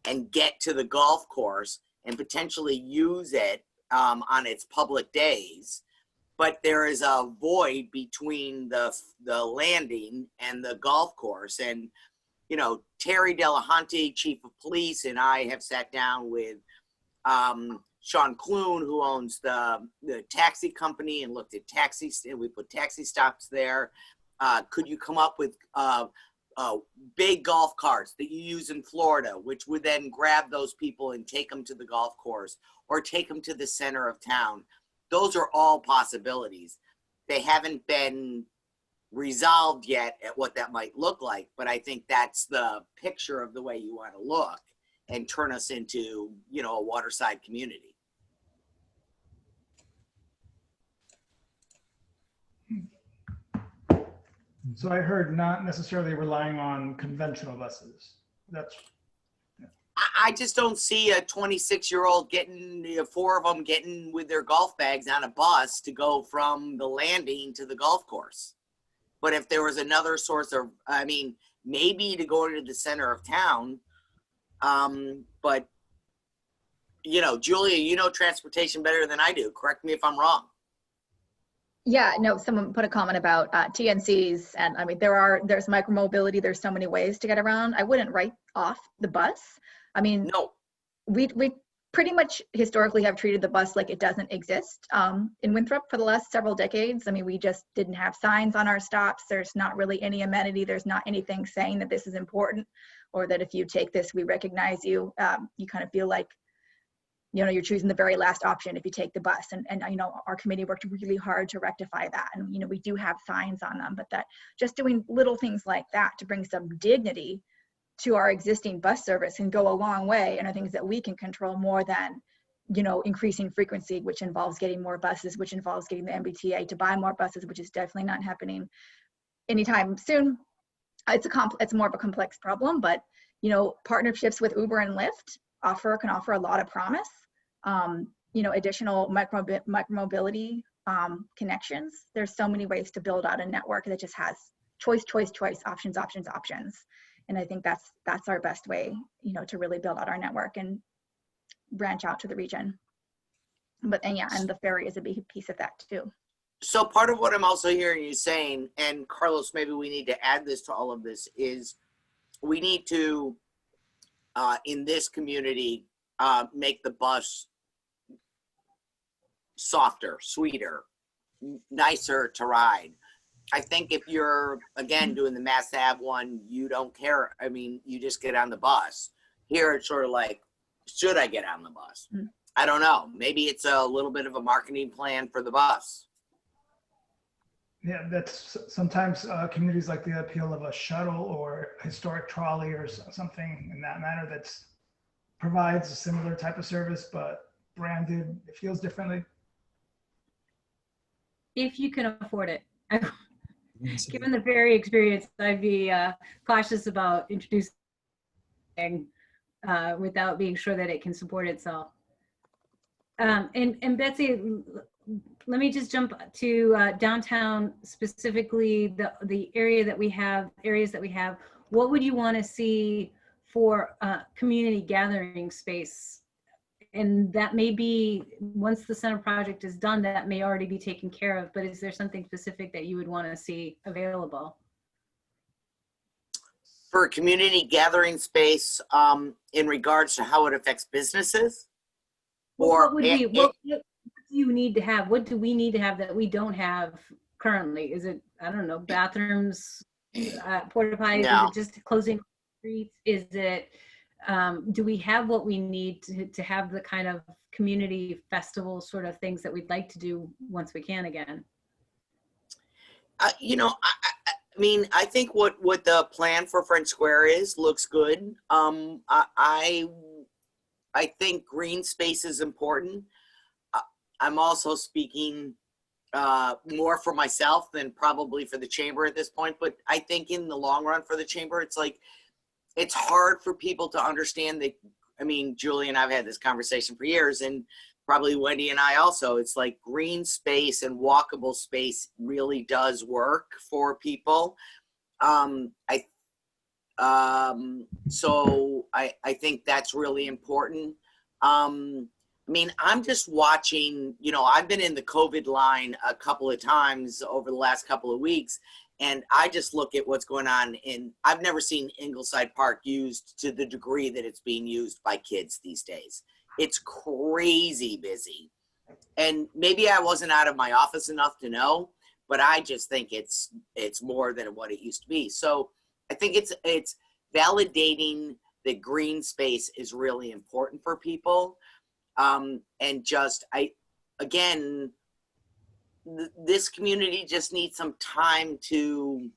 and get to the golf course and potentially use it on its public days, but there is a void between the landing and the golf course. And, you know, Terry Delahanty, Chief of Police, and I have sat down with Sean Clune, who owns the taxi company, and looked at taxis, and we put taxi stops there. Could you come up with big golf carts that you use in Florida, which would then grab those people and take them to the golf course or take them to the center of town? Those are all possibilities. They haven't been resolved yet at what that might look like, but I think that's the picture of the way you want to look and turn us into, you know, a waterside community. So I heard not necessarily relying on conventional buses. That's. I just don't see a 26-year-old getting, 4 of them getting with their golf bags on a bus to go from the landing to the golf course. But if there was another source of, I mean, maybe to go into the center of town, but, you know, Julia, you know transportation better than I do. Correct me if I'm wrong. Yeah, no, someone put a comment about TNCs, and I mean, there's micromobility, there's so many ways to get around. I wouldn't write off the bus. I mean, no, we pretty much historically have treated the bus like it doesn't exist in Winthrop for the last several decades. I mean, we just didn't have signs on our stops. There's not really any amenity. There's not anything saying that this is important, or that if you take this, we recognize you. You kind of feel like, you know, you're choosing the very last option if you take the bus. And you know, our committee worked really hard to rectify that. And, you know, we do have signs on them, but that just doing little things like that to bring some dignity to our existing bus service can go a long way, and are things that we can control more than, you know, increasing frequency, which involves getting more buses, which involves getting the MBTA to buy more buses, which is definitely not happening anytime soon. It's more of a complex problem, but, you know, partnerships with Uber and Lyft can offer a lot of promise. You know, additional micromobility connections. There's so many ways to build out a network that just has choice, options. And I think that's our best way, you know, to really build out our network and branch out to the region. And the ferry is a big piece of that too. So part of what I'm also hearing you saying, and Carlos, maybe we need to add this to all of this, is we need to, in this community, make the bus softer, sweeter, nicer to ride. I think if you're, again, doing the Mass Ave one, you don't care. I mean, you just get on the bus. Here, it's sort of like, should I get on the bus? I don't know. Maybe it's a little bit of a marketing plan for the bus. Yeah, that's sometimes communities like the appeal of a shuttle or historic trolley or something in that manner that's provides a similar type of service, but branded, it feels differently. If you can afford it. Given the very experience, I'd be cautious about introducing without being sure that it can support itself. And Betsy, let me just jump to downtown, specifically the areas that we have. What would you want to see for community gathering space? And that may be, once the center project is done, that may already be taken care of, but is there something specific that you would want to see available? For a community gathering space, in regards to how it affects businesses? Or what do you need to have? What do we need to have that we don't have currently? Is it, I don't know, bathrooms, porta potties? No. Is it just closing streets? Is it, do we have what we need to have the kind of community festival sort of things that we'd like to do once we can again? You know, I mean, I think what the plan for French Square looks good. I think green space is important. I'm also speaking more for myself than probably for the chamber at this point, but I think in the long run for the chamber, it's like, it's hard for people to understand that. I mean, Julie and I've had this conversation for years, and probably Wendy and I also, it's like green space and walkable space really does work for people. So I think that's really important. I mean, I'm just watching, you know, I've been in the COVID line a couple of times over the last couple of weeks, and I just look at what's going on I've never seen Ingleside Park used to the degree that it's being used by kids these days. It's crazy busy. And maybe I wasn't out of my office enough to know, but I just think it's more than what it used to be. So I think it's validating that green space is really important for people. And just, this community just needs some time to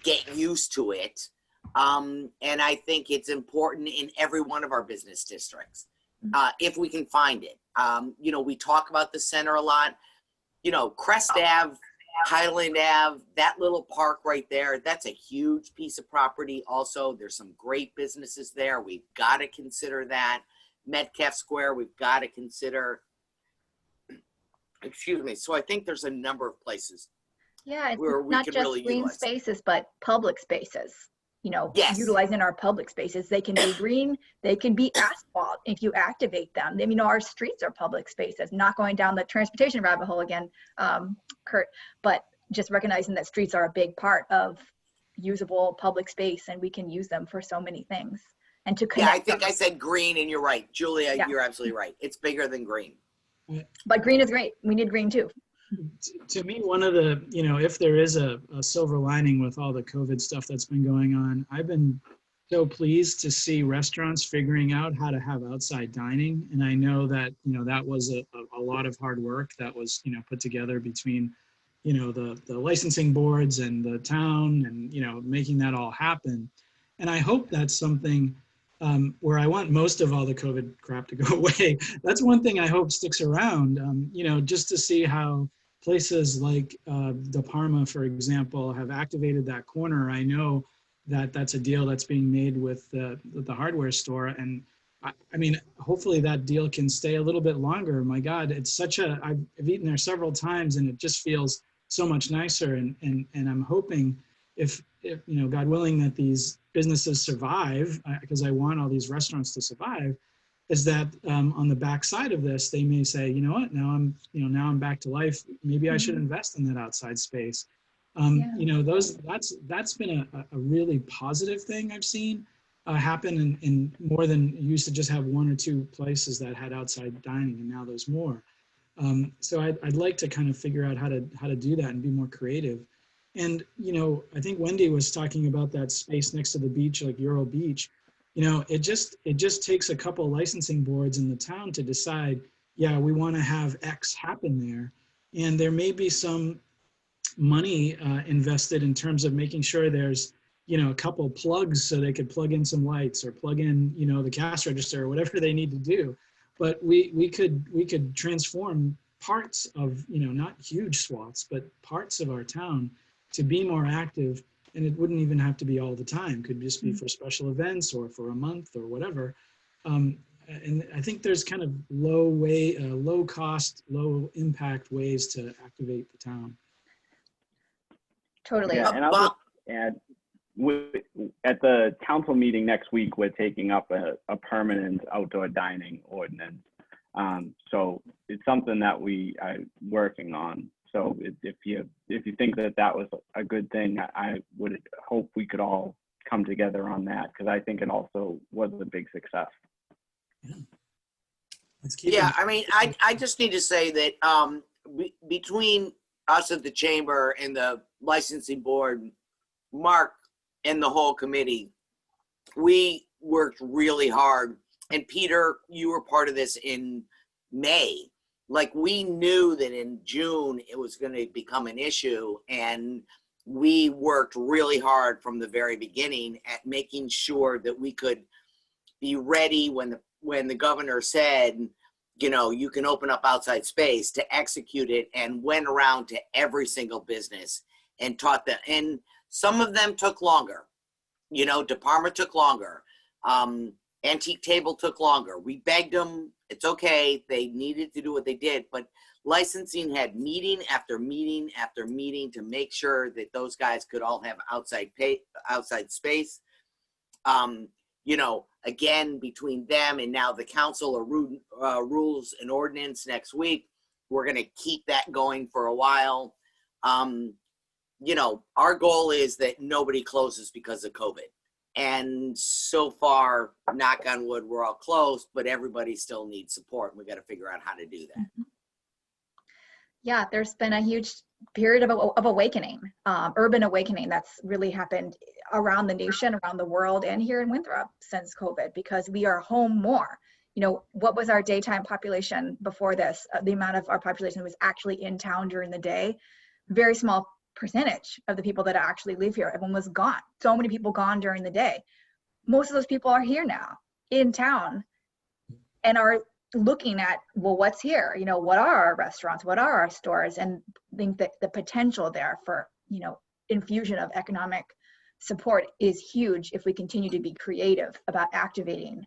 get used to it. And I think it's important in every one of our business districts, if we can find it. You know, we talk about the center a lot, you know, Crest Ave, Highland Ave, that little park right there, that's a huge piece of property. Also, there's some great businesses there. We've got to consider that. Metcalf Square, we've got to consider. Excuse me. So I think there's a number of places. Yeah, it's where we not can just really green utilize spaces, but public spaces. You know, Yes. utilizing our public spaces. They can be green, they can be asphalt if you activate them. You know, our streets are public spaces, not going down the transportation rabbit hole again, Kurt, but just recognizing that streets are a big part of usable public space, and we can use them for so many things. And to connect. Yeah, I think I said green, and you're right. Julia, Yeah. You're absolutely right. It's bigger than green. But green is great. We need green too. To me, one of the, you know, if there is a silver lining with all the COVID stuff that's been going on, I've been so pleased to see restaurants figuring out how to have outside dining. And I know that, you know, that was a lot of hard work that was, you know, put together between, you know, the licensing boards and the town and, you know, making that all happen. And I hope that's something where I want most of all the COVID crap to go away. That's one thing I hope sticks around, you know, just to see how places like De Parma, for example, have activated that corner. I know that that's a deal that's being made with the hardware store. And I mean, hopefully that deal can stay a little bit longer. My God, it's such I've eaten there several times and it just feels so much nicer. And I'm hoping if you know, God willing, that these businesses survive, because I want all these restaurants to survive, is that on the backside of this, they may say, you know what, now I'm back to life. Maybe I should invest in that outside space. You know, that's been a really positive thing I've seen happen in more than you used to just have one or two places that had outside dining, and now there's more. So I'd like to kind of figure out how to do that and be more creative. And, you know, I think Wendy was talking about that space next to the beach, like Ural Beach. You know, it just takes a couple licensing boards in the town to decide, yeah, we want to have X happen there. And there may be some money invested in terms of making sure there's, you know, a couple plugs so they could plug in some lights or plug in, you know, the cash register or whatever they need to do. But we could transform parts of, you know, not huge swaths, but parts of our town to be more active. And it wouldn't even have to be all the time. Could just be for special events or for a month or whatever. And I think there's kind of low cost, low impact ways to activate the town. Totally. Yeah, and I'll just add, at the council meeting next week, we're taking up a permanent outdoor dining ordinance. So it's something that we are working on. So if you think that was a good thing, I would hope we could all come together on that, because I think it also was a big success. Yeah, I mean, I just need to say that between us at the chamber and the licensing board, Mark and the whole committee, we worked really hard. And Peter, you were part of this in May. Like, we knew that in June it was going to become an issue, and we worked really hard from the very beginning at making sure that we could be ready when the governor said, you know, you can open up outside space, to execute it, and went around to every single business and taught them. And some of them took longer. You know, De Palma took longer. Antique Table took longer. We begged them. It's okay. They needed to do what they did. But licensing had meeting after meeting after meeting to make sure that those guys could all have outside space. You know, again, between them and now the council or rules and ordinance next week, we're going to keep that going for a while. You know, our goal is that nobody closes because of COVID. And so far, knock on wood, we're all closed, but everybody still needs support. We got to figure out how to do that. Yeah, there's been a huge period of awakening, urban awakening that's really happened around the nation, around the world, and here in Winthrop since COVID, because we are home more. You know, what was our daytime population before this? The amount of our population was actually in town during the day, very small percentage of the people that actually live here. Everyone was gone. So many people gone during the day. Most of those people are here now in town and are looking at, well, what's here? You know, what are our restaurants? What are our stores? And think that the potential there for, you know, infusion of economic support is huge if we continue to be creative about activating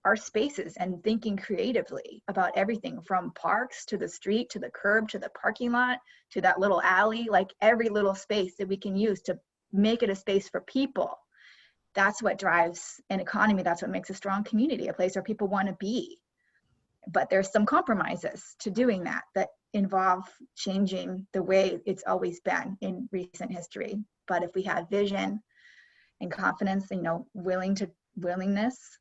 our spaces and thinking creatively about everything from parks to the street, to the curb, to the parking lot, to that little alley, like every little space that we can use to make it a space for people. That's what drives an economy. That's what makes a strong community, a place where people want to be. But there's some compromises to doing that involve changing the way it's always been in recent history. But if we have vision and confidence, you know, willingness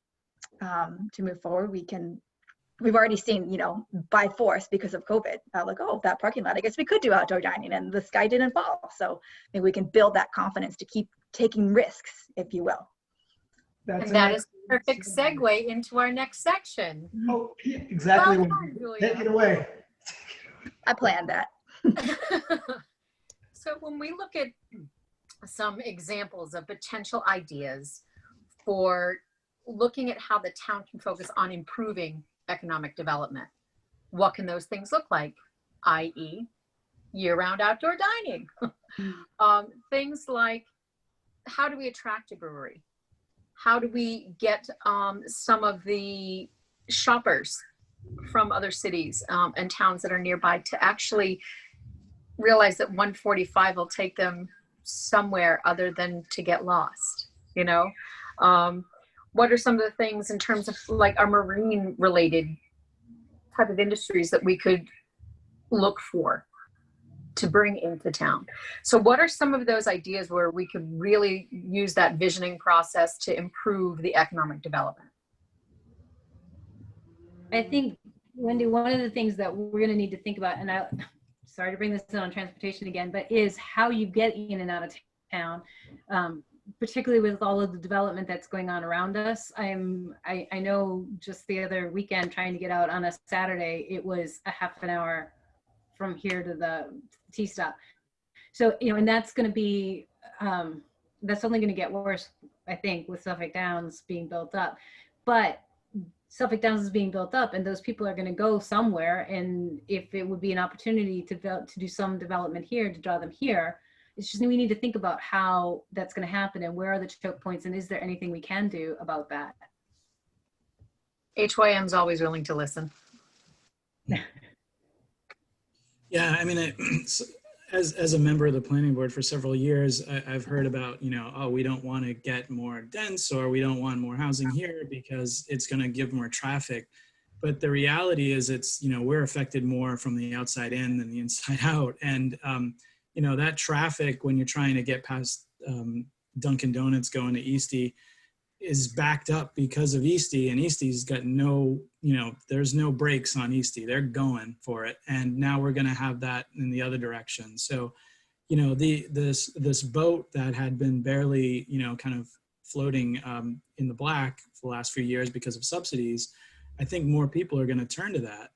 to move forward, we've already seen, you know, by force because of COVID, like, oh, that parking lot, I guess we could do outdoor dining and the sky didn't fall. So maybe we can build that confidence to keep taking risks, if you will. And that is a perfect segue into our next section. Oh, exactly. Well done, Julia. Take it away. I planned that. So when we look at some examples of potential ideas for looking at how the town can focus on improving economic development, what can those things look like? i.e. year-round outdoor dining. Things like, how do we attract a brewery? How do we get some of the shoppers from other cities and towns that are nearby to actually realize that 145 will take them somewhere other than to get lost, you know? what are some of the things in terms of like our marine related type of industries that we could look for to bring into town? So what are some of those ideas where we could really use that visioning process to improve the economic development? I think, Wendy, one of the things that we're going to need to think about, and sorry to bring this in on transportation again, but is how you get in and out of town, particularly with all of the development that's going on around us. I know just the other weekend trying to get out on a Saturday, it was a half an hour from here to the T-stop. So, and that's going to be, that's only going to get worse, I think, with Suffolk Downs being built up. But Suffolk Downs is being built up and those people are going to go somewhere. And if it would be an opportunity to do some development here, to draw them here, it's just we need to think about how that's going to happen and where are the choke points and is there anything we can do about that? HYM is always willing to listen. Yeah, I mean, as a member of the planning board for several years, I've heard about, oh, we don't want to get more dense or we don't want more housing here because it's going to give more traffic. But the reality is we're affected more from the outside in than the inside out. And, that traffic when you're trying to get past Dunkin' Donuts going to Eastie is backed up because of Eastie, and Eastie's got there's no brakes on Eastie. They're going for it. And now we're going to have that in the other direction. So, this boat that had been barely, kind of floating in the black for the last few years because of subsidies, I think more people are going to turn to that.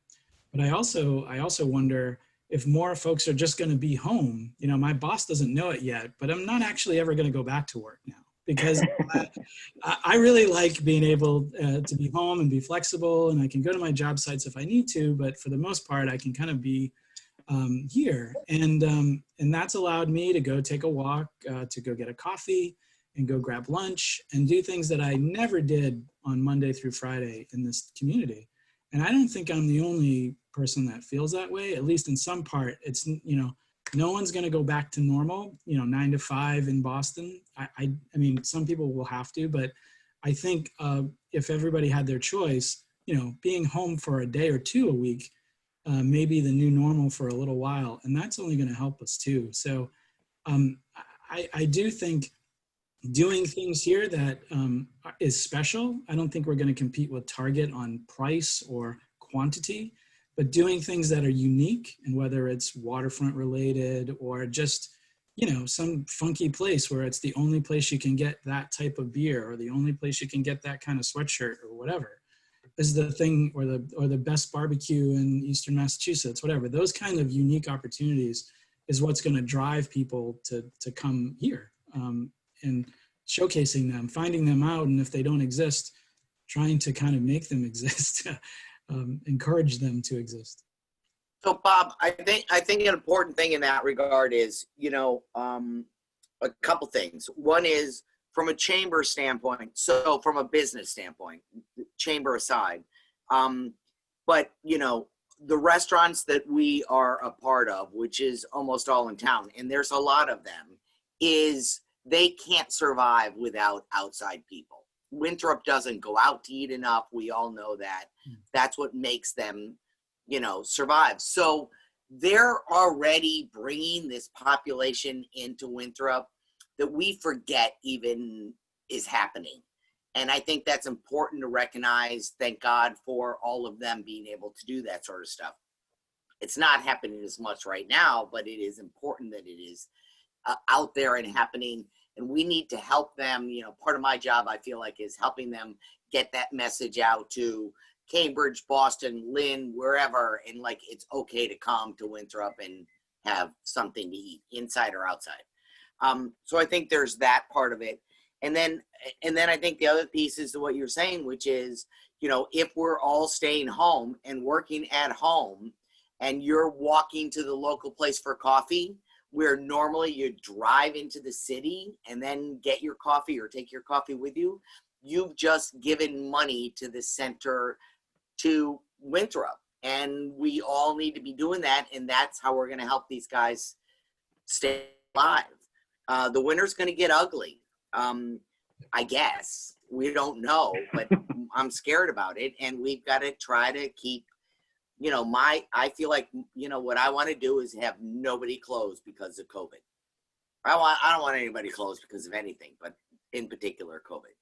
But I also wonder if more folks are just going to be home. My boss doesn't know it yet, but I'm not actually ever going to go back to work now. Because I really like being able to be home and be flexible, and I can go to my job sites if I need to, but for the most part, I can kind of be here. And that's allowed me to go take a walk, to go get a coffee and go grab lunch and do things that I never did on Monday through Friday in this community. And I don't think I'm the only person that feels that way, at least in some part. It's, no one's going to go back to normal, 9 to 5 in Boston. I mean, some people will have to, but I think if everybody had their choice, being home for a day or two a week may be the new normal for a little while. And that's only going to help us too. So I do think doing things here that is special. I don't think we're going to compete with Target on price or quantity. But doing things that are unique, and whether it's waterfront related or just, some funky place where it's the only place you can get that type of beer or the only place you can get that kind of sweatshirt or whatever is the thing, or the best barbecue in Eastern Massachusetts, whatever. Those kind of unique opportunities is what's going to drive people to come here, and showcasing them, finding them out. And if they don't exist, trying to kind of make them exist. Encourage them to exist. So Bob, I think an important thing in that regard is, a couple things. One is from a chamber standpoint. So from a business standpoint, chamber aside, but the restaurants that we are a part of, which is almost all in town, and there's a lot of them, is they can't survive without outside people. Winthrop doesn't go out to eat enough. We all know that. That's what makes them, survive. So they're already bringing this population into Winthrop that we forget even is happening. And I think that's important to recognize. Thank God for all of them being able to do that sort of stuff. It's not happening as much right now, but it is important that it is out there and happening. And we need to help them. Part of my job, I feel like, is helping them get that message out to Cambridge, Boston, Lynn, wherever, and like it's okay to come to Winthrop and have something to eat, inside or outside. So I think there's that part of it. And then I think the other piece is what you're saying, which is, if we're all staying home and working at home and you're walking to the local place for coffee, where normally you drive into the city and then get your coffee or take your coffee with you, you've just given money to the center, to Winthrop. And we all need to be doing that. And that's how we're going to help these guys stay alive. The winter's going to get ugly, I guess. We don't know, but I'm scared about it. And we've got to try to keep, you know, I feel like, you know, what I want to do is have nobody close because of COVID. I don't want anybody closed because of anything, but in particular COVID.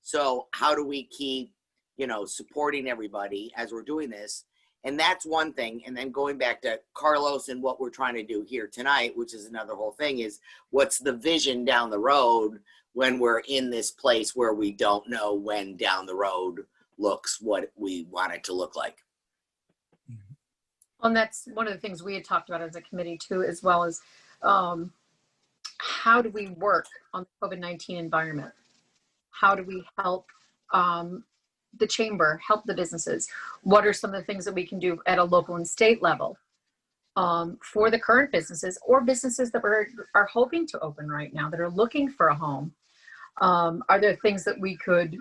So how do we keep, you know, supporting everybody as we're doing this? And that's one thing. And then going back to Carlos and what we're trying to do here tonight, which is another whole thing, is what's the vision down the road when we're in this place where we don't know when down the road looks what we want it to look like. And that's one of the things we had talked about as a committee too, as well as how do we work on the COVID-19 environment? How do we help the chamber, help the businesses? What are some of the things that we can do at a local and state level for the current businesses or businesses that are hoping to open right now, that are looking for a home? Are there things that we could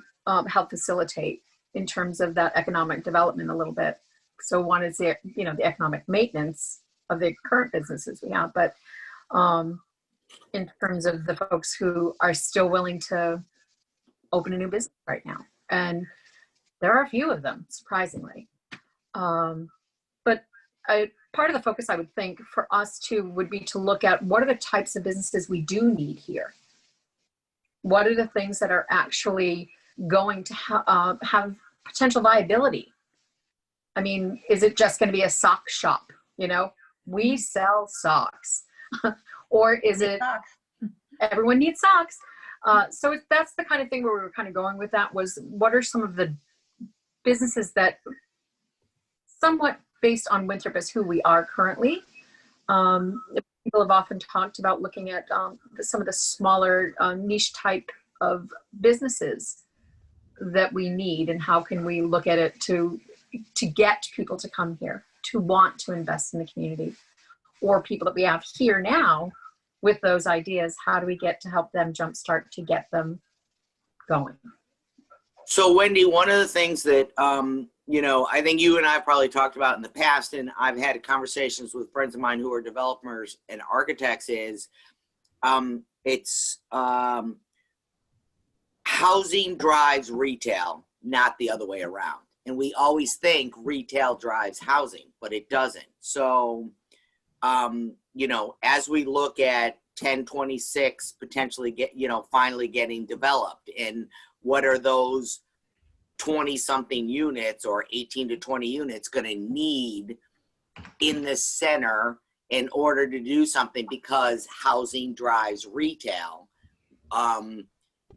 help facilitate in terms of that economic development a little bit? So one is the, you know, the economic maintenance of the current businesses we have, but in terms of the folks who are still willing to open a new business right now. And there are a few of them, surprisingly. But part of the focus, I would think, for us too, would be to look at what are the types of businesses we do need here? What are the things that are actually going to have potential viability? I mean, is it just going to be a sock shop? You know, we sell socks. Or is it everyone needs socks? So that's the kind of thing where we were kind of going with that, was what are some of the businesses that somewhat based on Winthrop as who we are currently. People have often talked about looking at some of the smaller niche type of businesses that we need, and how can we look at it to get people to come here, to want to invest in the community, or people that we have here now with those ideas, how do we get to help them jumpstart to get them going? So Wendy, one of the things that, you know, I think you and I have probably talked about in the past, and I've had conversations with friends of mine who are developers and architects, is housing drives retail, not the other way around. And we always think retail drives housing, but it doesn't. So, you know, as we look at 1026 potentially finally getting developed, and what are those 20 something units or 18 to 20 units going to need in the center in order to do something, because housing drives retail.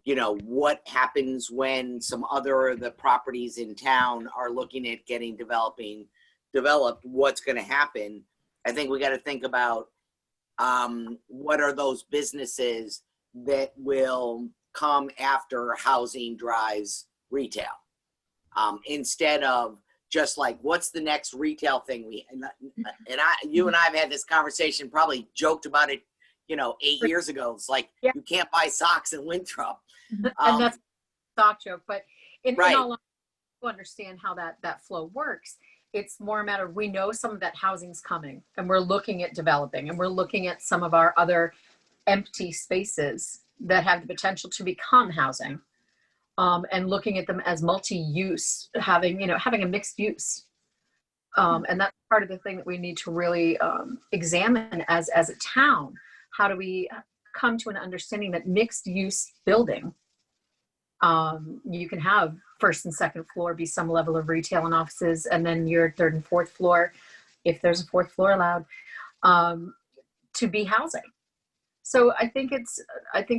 You know, what happens when some other of the properties in town are looking at getting developed? What's going to happen? I think we got to think about what are those businesses that will come after housing drives retail, instead of just like, what's the next retail thing you and I have had this conversation, probably joked about it, you know, 8 years ago. It's like, yeah, you can't buy socks in Winthrop. And that's a sock joke, but in right. all honesty, to understand how that flow works, it's more a matter of, we know some of that housing's coming, and we're looking at developing, and we're looking at some of our other empty spaces that have the potential to become housing, and looking at them as multi-use, having a mixed use. And that's part of the thing that we need to really examine as a town. How do we come to an understanding that mixed use building, you can have first and second floor be some level of retail and offices, and then your third and fourth floor, if there's a fourth floor allowed, to be housing. So I think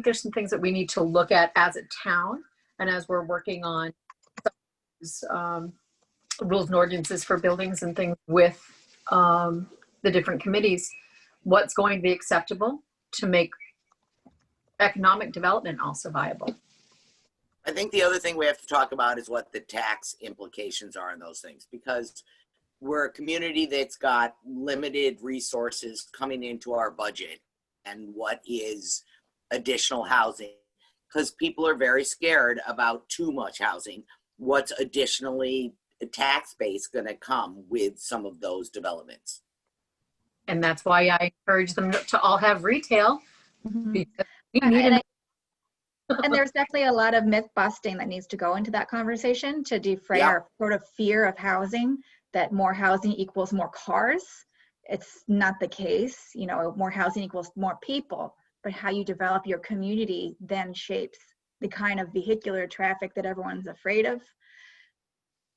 there's some things that we need to look at as a town, and as we're working on rules and ordinances for buildings and things with the different committees, what's going to be acceptable to make economic development also viable. I think the other thing we have to talk about is what the tax implications are in those things, because we're a community that's got limited resources coming into our budget, and what is additional housing, because people are very scared about too much housing. What's additionally tax base going to come with some of those developments? And that's why I encourage them to all have retail, because we need And there's definitely a lot of myth busting that needs to go into that conversation to defray Yeah. our sort of fear of housing, that more housing equals more cars. It's not the case. You know, more housing equals more people, but how you develop your community then shapes the kind of vehicular traffic that everyone's afraid of.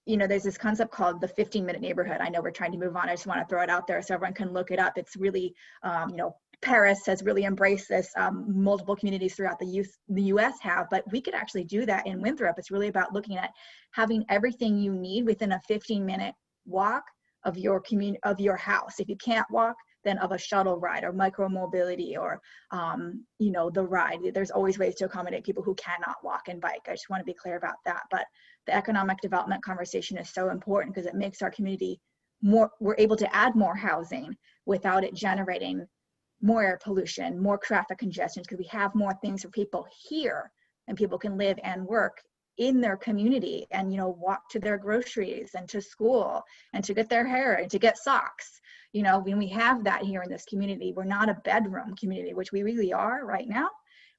You know, there's this concept called the 15-minute neighborhood. I know we're trying to move on. I just want to throw it out there so everyone can look it up. It's really, you know, Paris has really embraced this. Multiple communities throughout the US have, but we could actually do that in Winthrop. It's really about looking at having everything you need within a 15-minute walk of your community, of your house. If you can't walk, then of a shuttle ride or micro mobility or, you know, the ride. There's always ways to accommodate people who cannot walk and bike. I just want to be clear about that. But the economic development conversation is so important because it makes our community more, we're able to add more housing without it generating more air pollution, more traffic congestion, because we have more things for people here and people can live and work in their community and, you know, walk to their groceries and to school and to get their hair and to get socks. You know, when we have that here in this community, we're not a bedroom community, which we really are right now,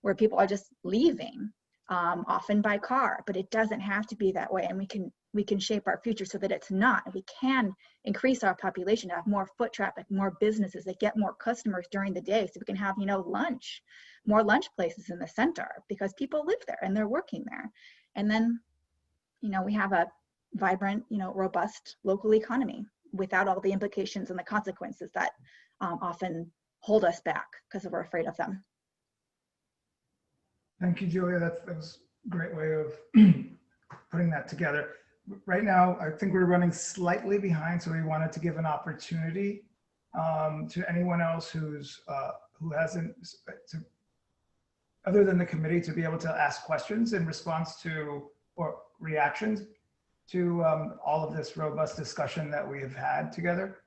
where people are just leaving, often by car, but it doesn't have to be that way. And we can shape our future so that it's not. We can increase our population, have more foot traffic, more businesses that get more customers during the day, so we can have, you know, lunch, more lunch places in the center because people live there and they're working there. And then, you know, we have a vibrant, you know, robust local economy without all the implications and the consequences that often hold us back because we're afraid of them. Thank you, Julia. That was a great way of putting that together. Right now, I think we're running slightly behind, so we wanted to give an opportunity to anyone else who hasn't, other than the committee, to be able to ask questions in response to or reactions to all of this robust discussion that we have had together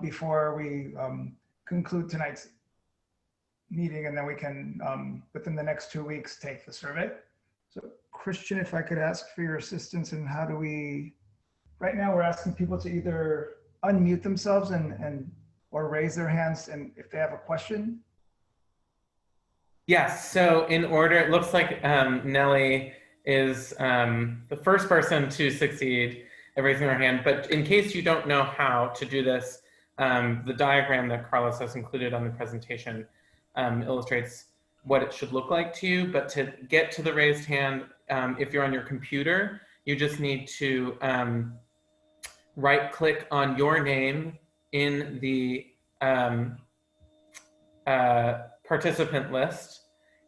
before we conclude tonight's meeting, and then we can, within the next 2 weeks, take the survey. So Christian, if I could ask for your assistance in how do we, right now we're asking people to either unmute themselves or raise their hands and if they have a question. Yes, so in order, it looks like Nellie is the first person to succeed at raising her hand, but in case you don't know how to do this, the diagram that Carlos has included on the presentation illustrates what it should look like to you. But to get to the raised hand, if you're on your computer, you just need to right click on your name in the participant list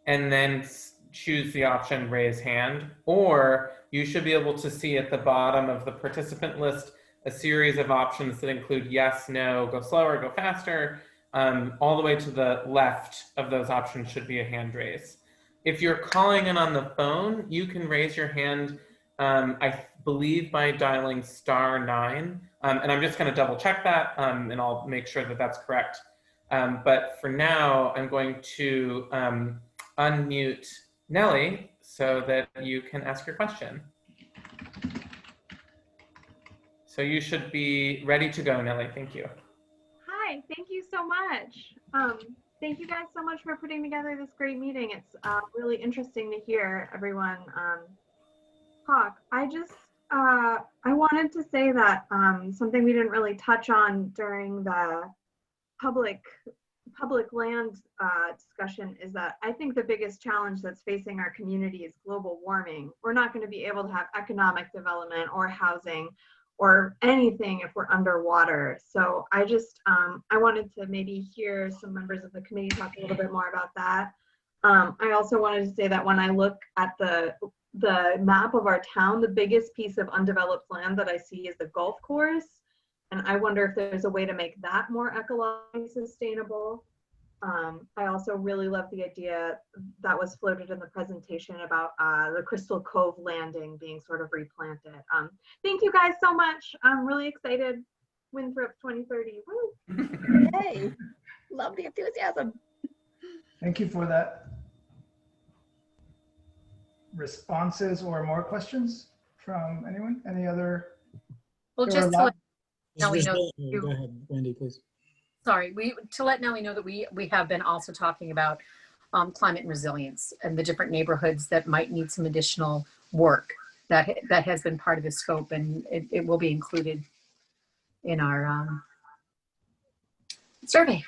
and then choose the option raise hand, or you should be able to see at the bottom of the participant list a series of options that include yes, no, go slower, go faster. All the way to the left of those options should be a hand raise. If you're calling in on the phone, you can raise your hand, I believe by dialing *9. And I'm just going to double check that and I'll make sure that that's correct. But for now, I'm going to unmute Nellie so that you can ask your question. So you should be ready to go, Nellie. Thank you. Hi, thank you so much. Thank you guys so much for putting together this great meeting. It's really interesting to hear everyone talk. I wanted to say that something we didn't really touch on during the public land discussion is that I think the biggest challenge that's facing our community is global warming. We're not going to be able to have economic development or housing or anything if we're underwater. So I just, I wanted to maybe hear some members of the committee talk a little bit more about that. I also wanted to say that when I look at the map of our town, the biggest piece of undeveloped land that I see is the golf course. And I wonder if there's a way to make that more ecologically sustainable. I also really love the idea that was floated in the presentation about the Crystal Cove landing being sort of replanted. Thank you guys so much. I'm really excited. Winthrop 2030. Woo! Yay! Love the enthusiasm. Thank you for that. Responses or more questions from anyone? Any other? Well, There were just a to lot- let Nellie know. Go ahead, Wendy, please. Sorry, to let Nellie know that we have been also talking about climate and resilience and the different neighborhoods that might need some additional work. That has been part of the scope, and it will be included in our survey.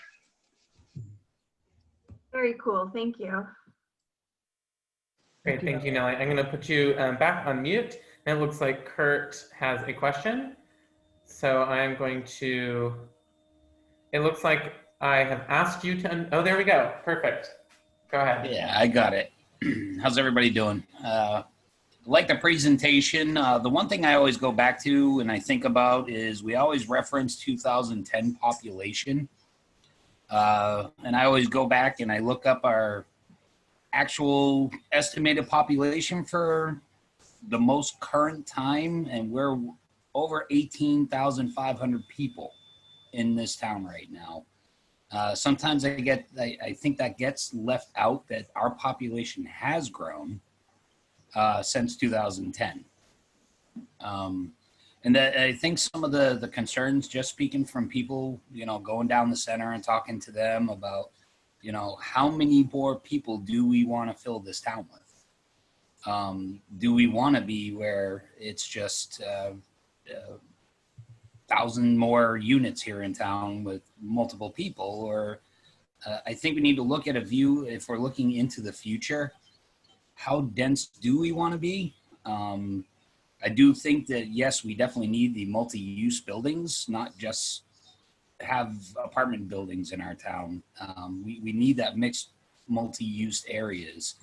Very cool. Thank you. Great, thank you, Nellie. I'm going to put you back on mute. And it looks like Kurt has a question. So I'm going to, it looks like I have asked you to, oh, there we go. Perfect. Go ahead. Yeah, I got it. How's everybody doing? Like the presentation, the one thing I always go back to and I think about is we always reference 2010 population. And I always go back and I look up our actual estimated population for the most current time, and we're over 18,500 people in this town right now. Sometimes I think that gets left out, that our population has grown since 2010. And that I think some of the concerns, just speaking from people, going down the center and talking to them about, how many more people do we want to fill this town with? Do we want to be where it's just 1,000 more units here in town with multiple people? Or I think we need to look at a view, if we're looking into the future, how dense do we want to be? I do think that, yes, we definitely need the multi-use buildings, not just have apartment buildings in our town. We need that mixed multi-use areas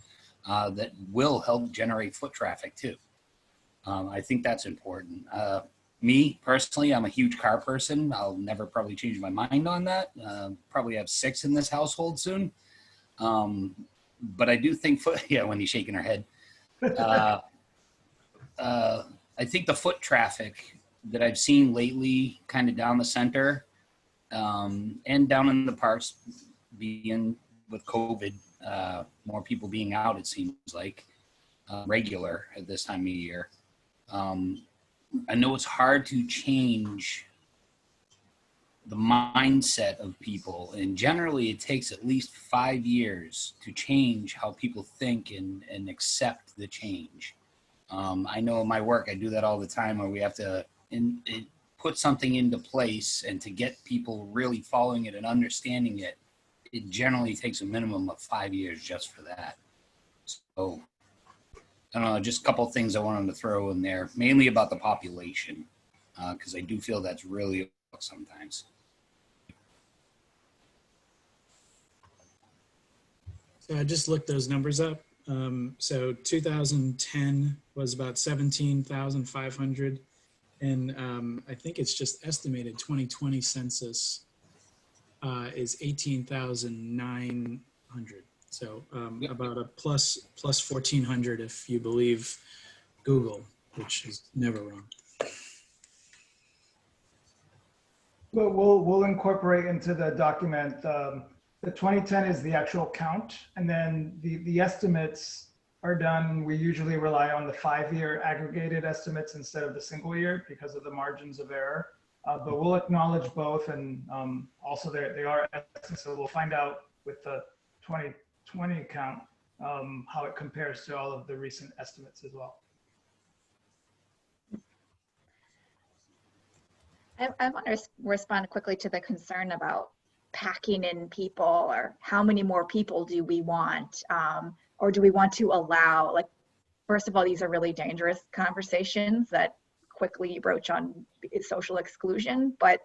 that will help generate foot traffic too. I think that's important. Me personally, I'm a huge car person. I'll never probably change my mind on that. Probably have 6 in this household soon. But I do think yeah, Wendy's shaking her head. I think the foot traffic that I've seen lately, kind of down the center and down in the parks, being with COVID, more people being out, it seems like, regular at this time of year. I know it's hard to change the mindset of people, and generally it takes at least 5 years to change how people think and accept the change. I know in my work, I do that all the time, where we have to put something into place, and to get people really following it and understanding it, it generally takes a minimum of 5 years just for that. So, I don't know, just a couple of things I wanted to throw in there, mainly about the population, because I do feel that's really sometimes. So I just looked those numbers up. So 2010 was about 17,500. And I think it's just estimated 2020 census is 18,900. So about a plus 1,400 if you believe Google, which is never wrong. Well, we'll incorporate into the document, the 2010 is the actual count, and then the estimates are done. We usually rely on the 5-year aggregated estimates instead of the single year because of the margins of error. But we'll acknowledge both, and also they are estimates, so we'll find out with the 2020 count how it compares to all of the recent estimates as well. I want to respond quickly to the concern about packing in people, or how many more people do we want, or do we want to allow, like, first of all, these are really dangerous conversations that quickly broach on social exclusion, but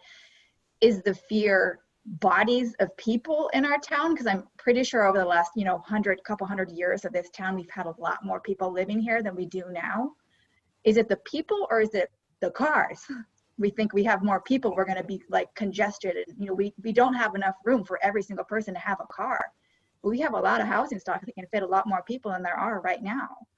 is the fear bodies of people in our town? Because I'm pretty sure over the last, couple hundred years of this town, we've had a lot more people living here than we do now. Is it the people, or is it the cars? We think we have more people, we're going to be like congested, and we don't have enough room for every single person to have a car. But we have a lot of housing stock that can fit a lot more people than there are right now.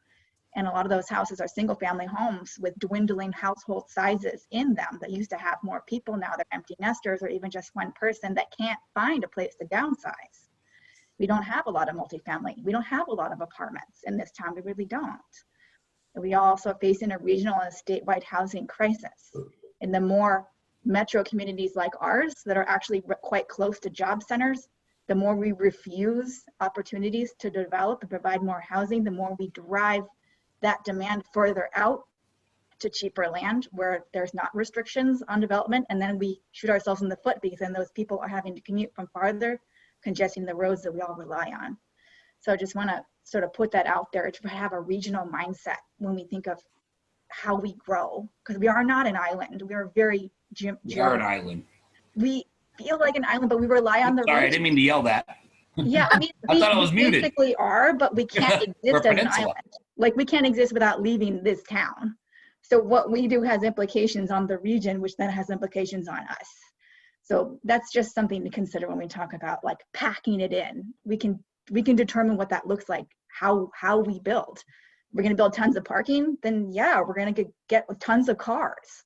And a lot of those houses are single family homes with dwindling household sizes in them that used to have more people. Now they're empty nesters, or even just one person that can't find a place to downsize. We don't have a lot of multifamily. We don't have a lot of apartments in this town. We really don't. And we are also facing a regional and statewide housing crisis. In the more metro communities like ours that are actually quite close to job centers, The more we refuse opportunities to develop and provide more housing, the more we drive that demand further out to cheaper land where there's not restrictions on development. And then we shoot ourselves in the foot because then those people are having to commute from farther, congesting the roads that we all rely on. So I just want to sort of put that out there to have a regional mindset when we think of how we grow, because we are not an island. We are very We are an island. We feel like an island, but we rely on the Sorry, I didn't mean to yell that. Yeah, I thought I was muted. Basically are, but we can't We're exist as an peninsula. island. Like we can't exist without leaving this town. So what we do has implications on the region, which then has implications on us. So that's just something to consider when we talk about like packing it in. We can determine what that looks like, how we build. We're going to build tons of parking, then yeah, we're going to get tons of cars.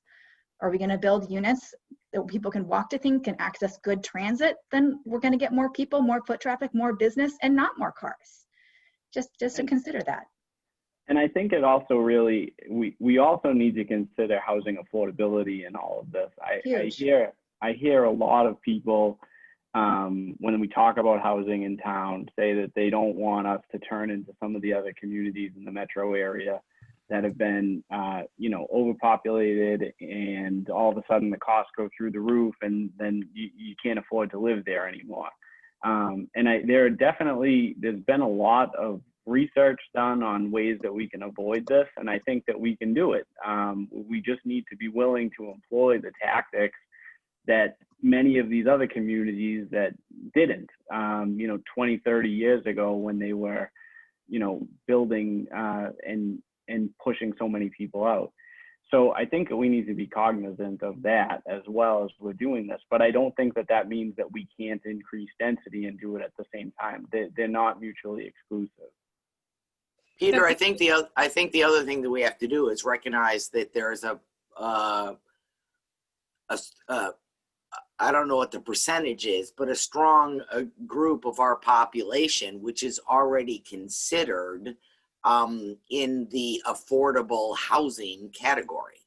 Are we going to build units that people can walk to things, can access good transit? Then we're going to get more people, more foot traffic, more business, and not more cars. Just to consider that. And I think it also really, we also need to consider housing affordability in all of this. I hear a lot of people when we talk about housing in town say that they don't want us to turn into some of the other communities in the metro area that have been, overpopulated, and all of a sudden the costs go through the roof, and then you can't afford to live there anymore. There's been a lot of research done on ways that we can avoid this, and I think that we can do it. We just need to be willing to employ the tactics that many of these other communities that didn't, 20, 30 years ago when they were, building and pushing so many people out. So I think we need to be cognizant of that as well as we're doing this, but I don't think that means that we can't increase density and do it at the same time. They're not mutually exclusive. Peter, I think the other thing that we have to do is recognize that there's I don't know what the percentage is, but a strong group of our population which is already considered in the affordable housing category.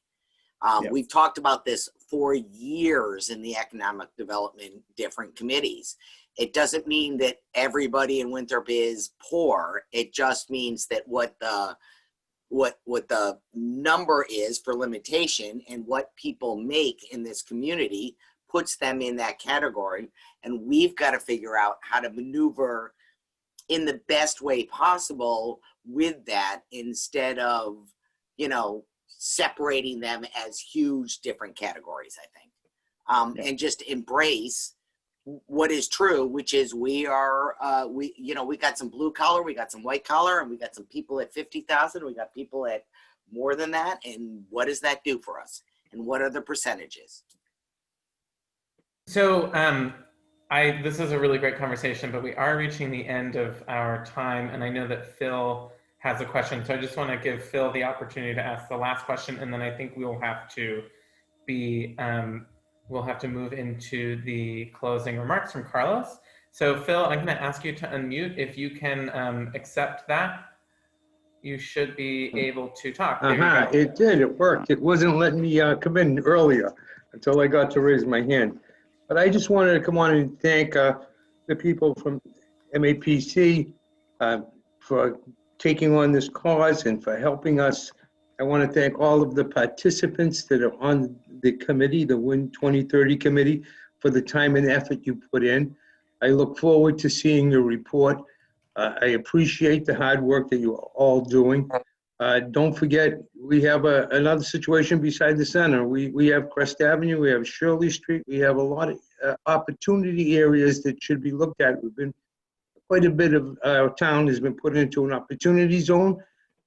We've talked about this for years in the economic development different committees. It doesn't mean that everybody in Winthrop is poor. It just means that what the number is for limitation and what people make in this community puts them in that category. And we've got to figure out how to maneuver in the best way possible with that, instead of, separating them as huge different categories, I think. And just embrace what is true, which is we got some blue collar, we got some white collar, and we got some people at 50,000, we got people at more than that. And what does that do for us? And what are the percentages? So this is a really great conversation, but we are reaching the end of our time, and I know that Phil has a question. So I just want to give Phil the opportunity to ask the last question, and then I think we'll have to move into the closing remarks from Carlos. So Phil, I'm going to ask you to unmute. If you can accept that, you should be able to talk. There you go. It did. It worked. It wasn't letting me come in earlier until I got to raise my hand. But I just wanted to come on and thank the people from MAPC for taking on this cause and for helping us. I want to thank all of the participants that are on the committee, the WIN 2030 committee, for the time and effort you put in. I look forward to seeing your report. I appreciate the hard work that you're all doing. Don't forget, we have another situation beside the center. We have Crest Avenue, we have Shirley Street, we have a lot of opportunity areas that should be looked at. Quite a bit of our town has been put into an opportunity zone.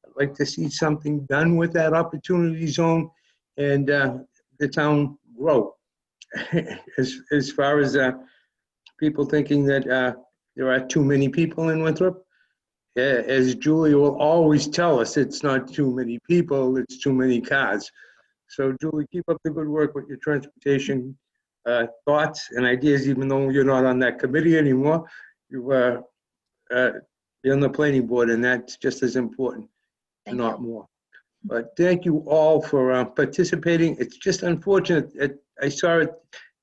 I'd like to see something done with that opportunity zone and the town grow. As far as people thinking that there are too many people in Winthrop, as Julie will always tell us, it's not too many people, it's too many cars. So Julie, keep up the good work with your transportation thoughts and ideas, even though you're not on that committee anymore. You're on the planning board, and that's just as important, not more. But thank you all for participating. It's just unfortunate. I saw it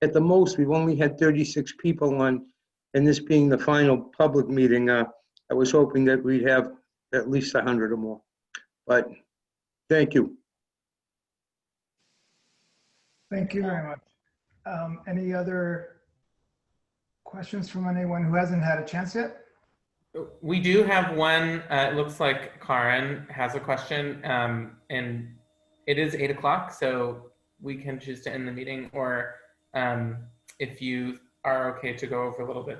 at the most, we've only had 36 people on And this being the final public meeting, I was hoping that we'd have at least 100 or more. But thank you. Thank you very much. Any other questions from anyone who hasn't had a chance yet? We do have one. It looks like Karen has a question, and it is 8 o'clock, so we can choose to end the meeting, or if you are okay to go over a little bit,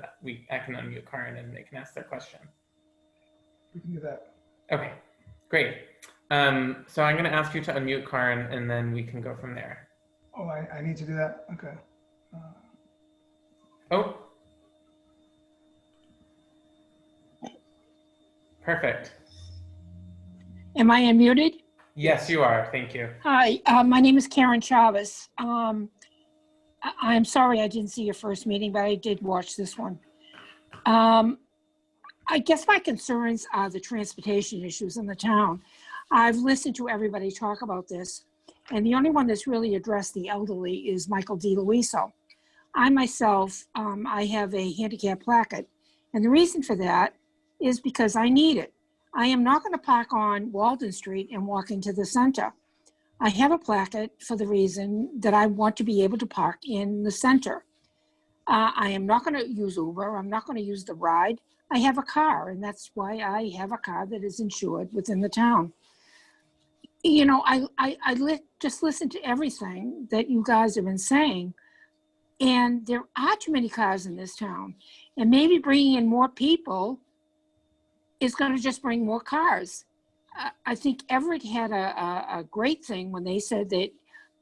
I can unmute Karen and they can ask their question. We can do that. Okay, great. So I'm going to ask you to unmute Karen, and then we can go from there. Oh, I need to do that? Okay. Oh. Perfect. Am I unmuted? Yes, you are. Thank you. Hi, my name is Karen Chavez. I'm sorry I didn't see your first meeting, but I did watch this one. I guess my concerns are the transportation issues in the town. I've listened to everybody talk about this, and the only one that's really addressed the elderly is Michael DeLuiso. I myself, I have a handicap placard, and the reason for that is because I need it. I am not going to park on Walden Street and walk into the center. I have a placard for the reason that I want to be able to park in the center. I am not going to use Uber. I'm not going to use the ride. I have a car, and that's why I have a car that is insured within the town. You know, just listen to everything that you guys have been saying, and there are too many cars in this town, and maybe bringing in more people is going to just bring more cars. I think Everett had a great thing when they said that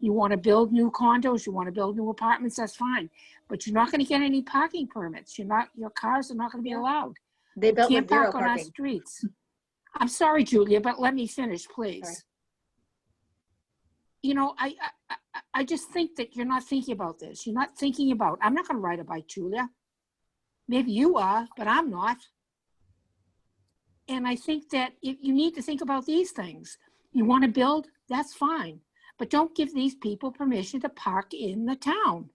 you want to build new condos, you want to build new apartments, that's fine. But you're not going to get any parking permits. Your cars are not going to be allowed. They built You with can't zero park on our parking. streets. I'm sorry, Julia, but let me finish, please. Sorry. You know, I just think that you're not thinking about this. You're not thinking about, I'm not going to ride a bike, Julia. Maybe you are, but I'm not. And I think that you need to think about these things. You want to build, that's fine. But don't give these people permission to park in the town.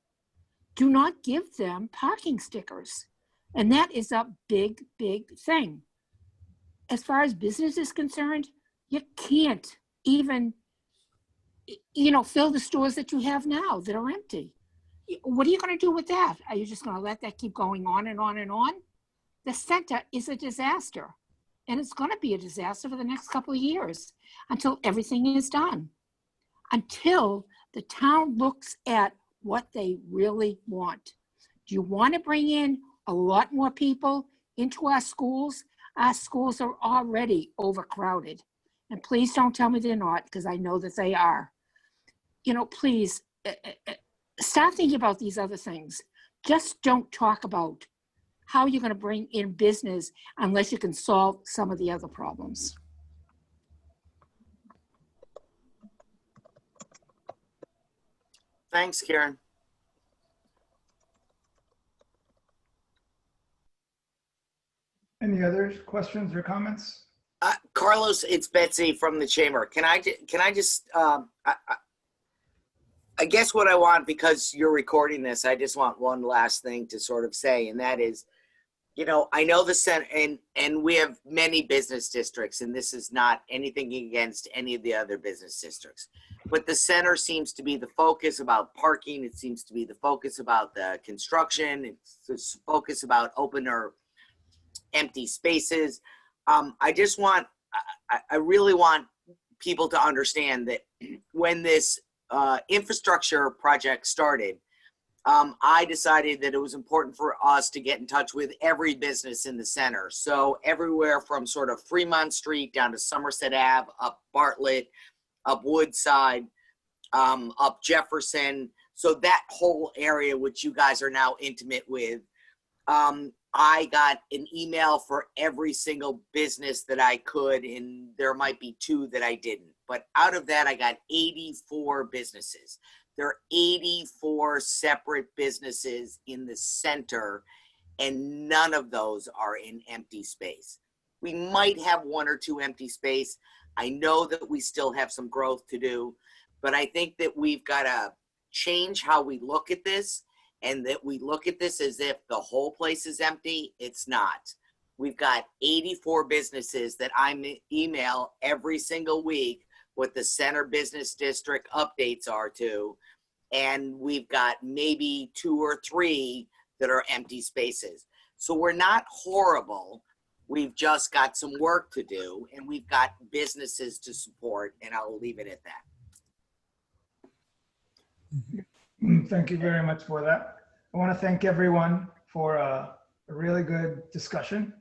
Do not give them parking stickers. And that is a big, big thing. As far as business is concerned, you can't even, fill the stores that you have now that are empty. What are you going to do with that? Are you just going to let that keep going on and on and on? The center is a disaster. And it's going to be a disaster for the next couple of years until everything is done. Until the town looks at what they really want. Do you want to bring in a lot more people into our schools? Our schools are already overcrowded. And please don't tell me they're not, because I know that they are. Please start thinking about these other things. Just don't talk about how you're going to bring in business unless you can solve some of the other problems. Thanks, Karen. Any other questions or comments? Carlos, it's Betsy from the chamber. Can I just I guess what I want, because you're recording this, I just want one last thing to sort of say, and that is, I know the center, and we have many business districts, and this is not anything against any of the other business districts, but the center seems to be the focus about parking. It seems to be the focus about the construction. It's the focus about open or empty spaces. I really want people to understand that when this infrastructure project started, I decided that it was important for us to get in touch with every business in the center. So everywhere from sort of Fremont Street down to Somerset Ave, up Bartlett, up Woodside, up Jefferson. So that whole area, which you guys are now intimate with, I got an email for every single business that I could, and there might be 2 that I didn't. But out of that, I got 84 businesses. There are 84 separate businesses in the center, and none of those are in empty space. We might have 1 or 2 empty space. I know that we still have some growth to do, but I think that we've got to change how we look at this and that we look at this as if the whole place is empty. It's not. We've got 84 businesses that I email every single week what the center business district updates are to. And we've got maybe 2 or 3 that are empty spaces. So we're not horrible. We've just got some work to do, and we've got businesses to support, and I'll leave it at that. Thank you very much for that. I want to thank everyone for a really good discussion.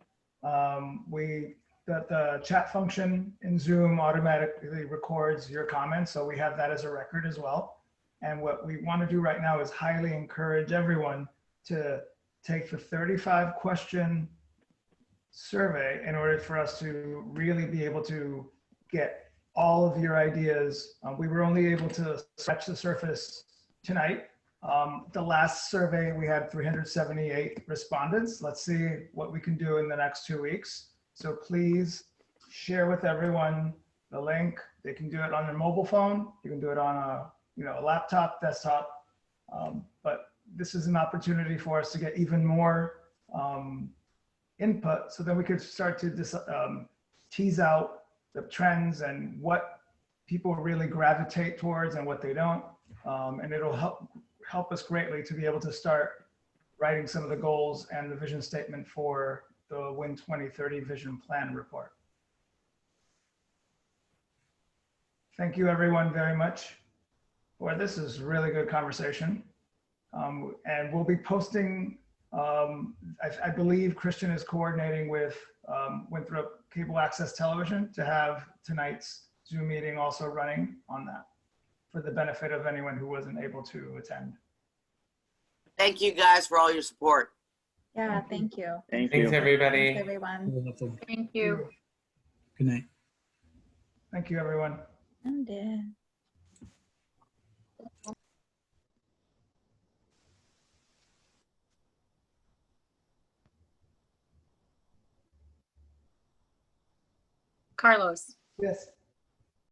The chat function in Zoom automatically records your comments, so we have that as a record as well. And what we want to do right now is highly encourage everyone to take the 35 question survey in order for us to really be able to get all of your ideas. We were only able to scratch the surface tonight. The last survey, we had 378 respondents. Let's see what we can do in the next 2 weeks. So please share with everyone the link. They can do it on their mobile phone. You can do it on a laptop, desktop. But this is an opportunity for us to get even more input, so that we could start to tease out the trends and what people really gravitate towards and what they don't. And it'll help us greatly to be able to start writing some of the goals and the vision statement for the WIN 2030 Vision Plan report. Thank you everyone very much for this. Is really good conversation. And we'll be posting, I believe Christian is coordinating with Winthrop Cable Access Television to have tonight's Zoom meeting also running on that for the benefit of anyone who wasn't able to attend. Thank you guys for all your support. Yeah, thank you. Thanks, everybody. Thanks, everyone. Thank you. Good night. Thank you, everyone. I'm dead. Carlos, Yes.